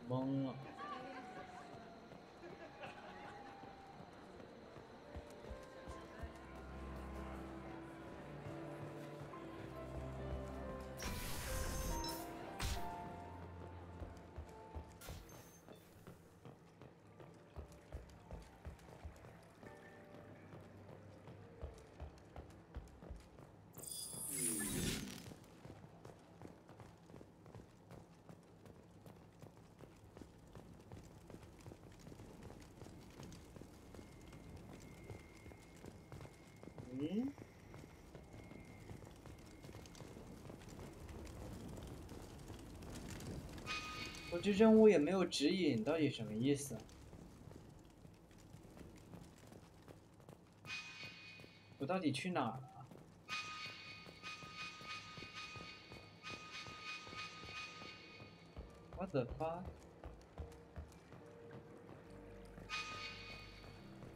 懵了。嗯？我这任务也没有指引，到底什么意思？我到底去哪儿了？What the fuck？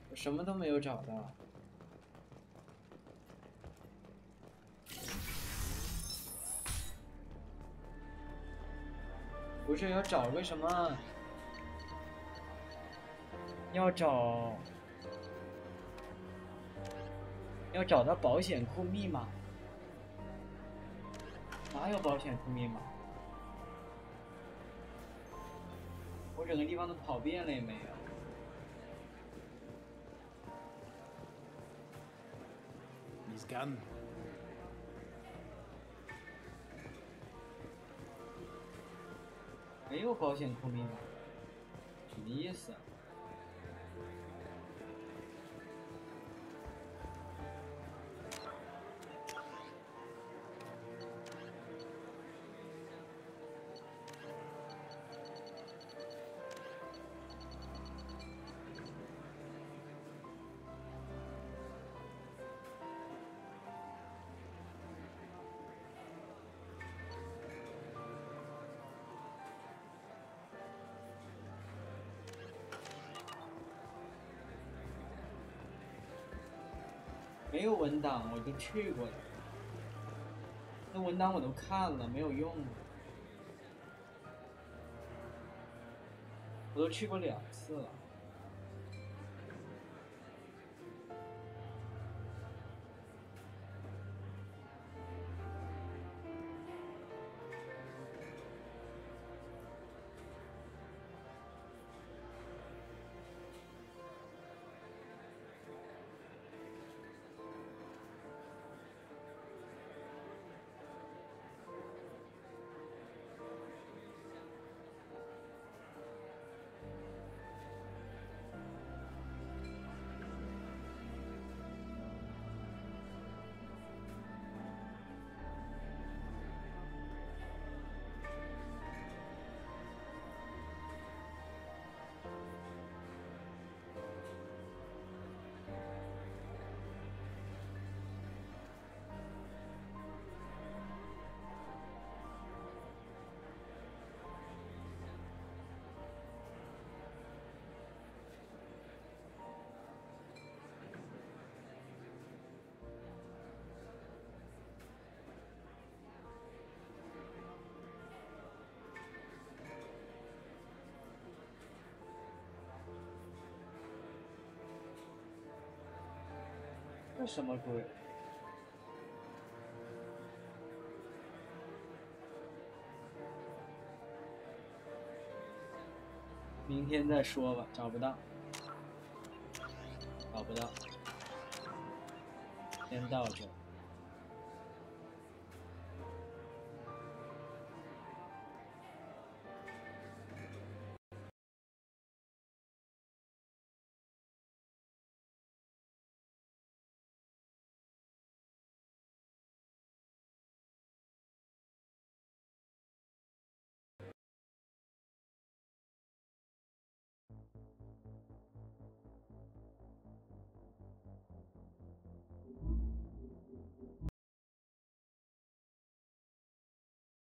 我什么都没有找到。不是要找个什么？要找到保险库密码？哪有保险库密码？我整个地方都跑遍了也没有。He's gone. 没有保险库密码，什么意思啊？没有文档，我都去过了。那文档我都看了，没有用。我都去过2次了。这什么鬼？明天再说吧，找不到，找不到，先到这。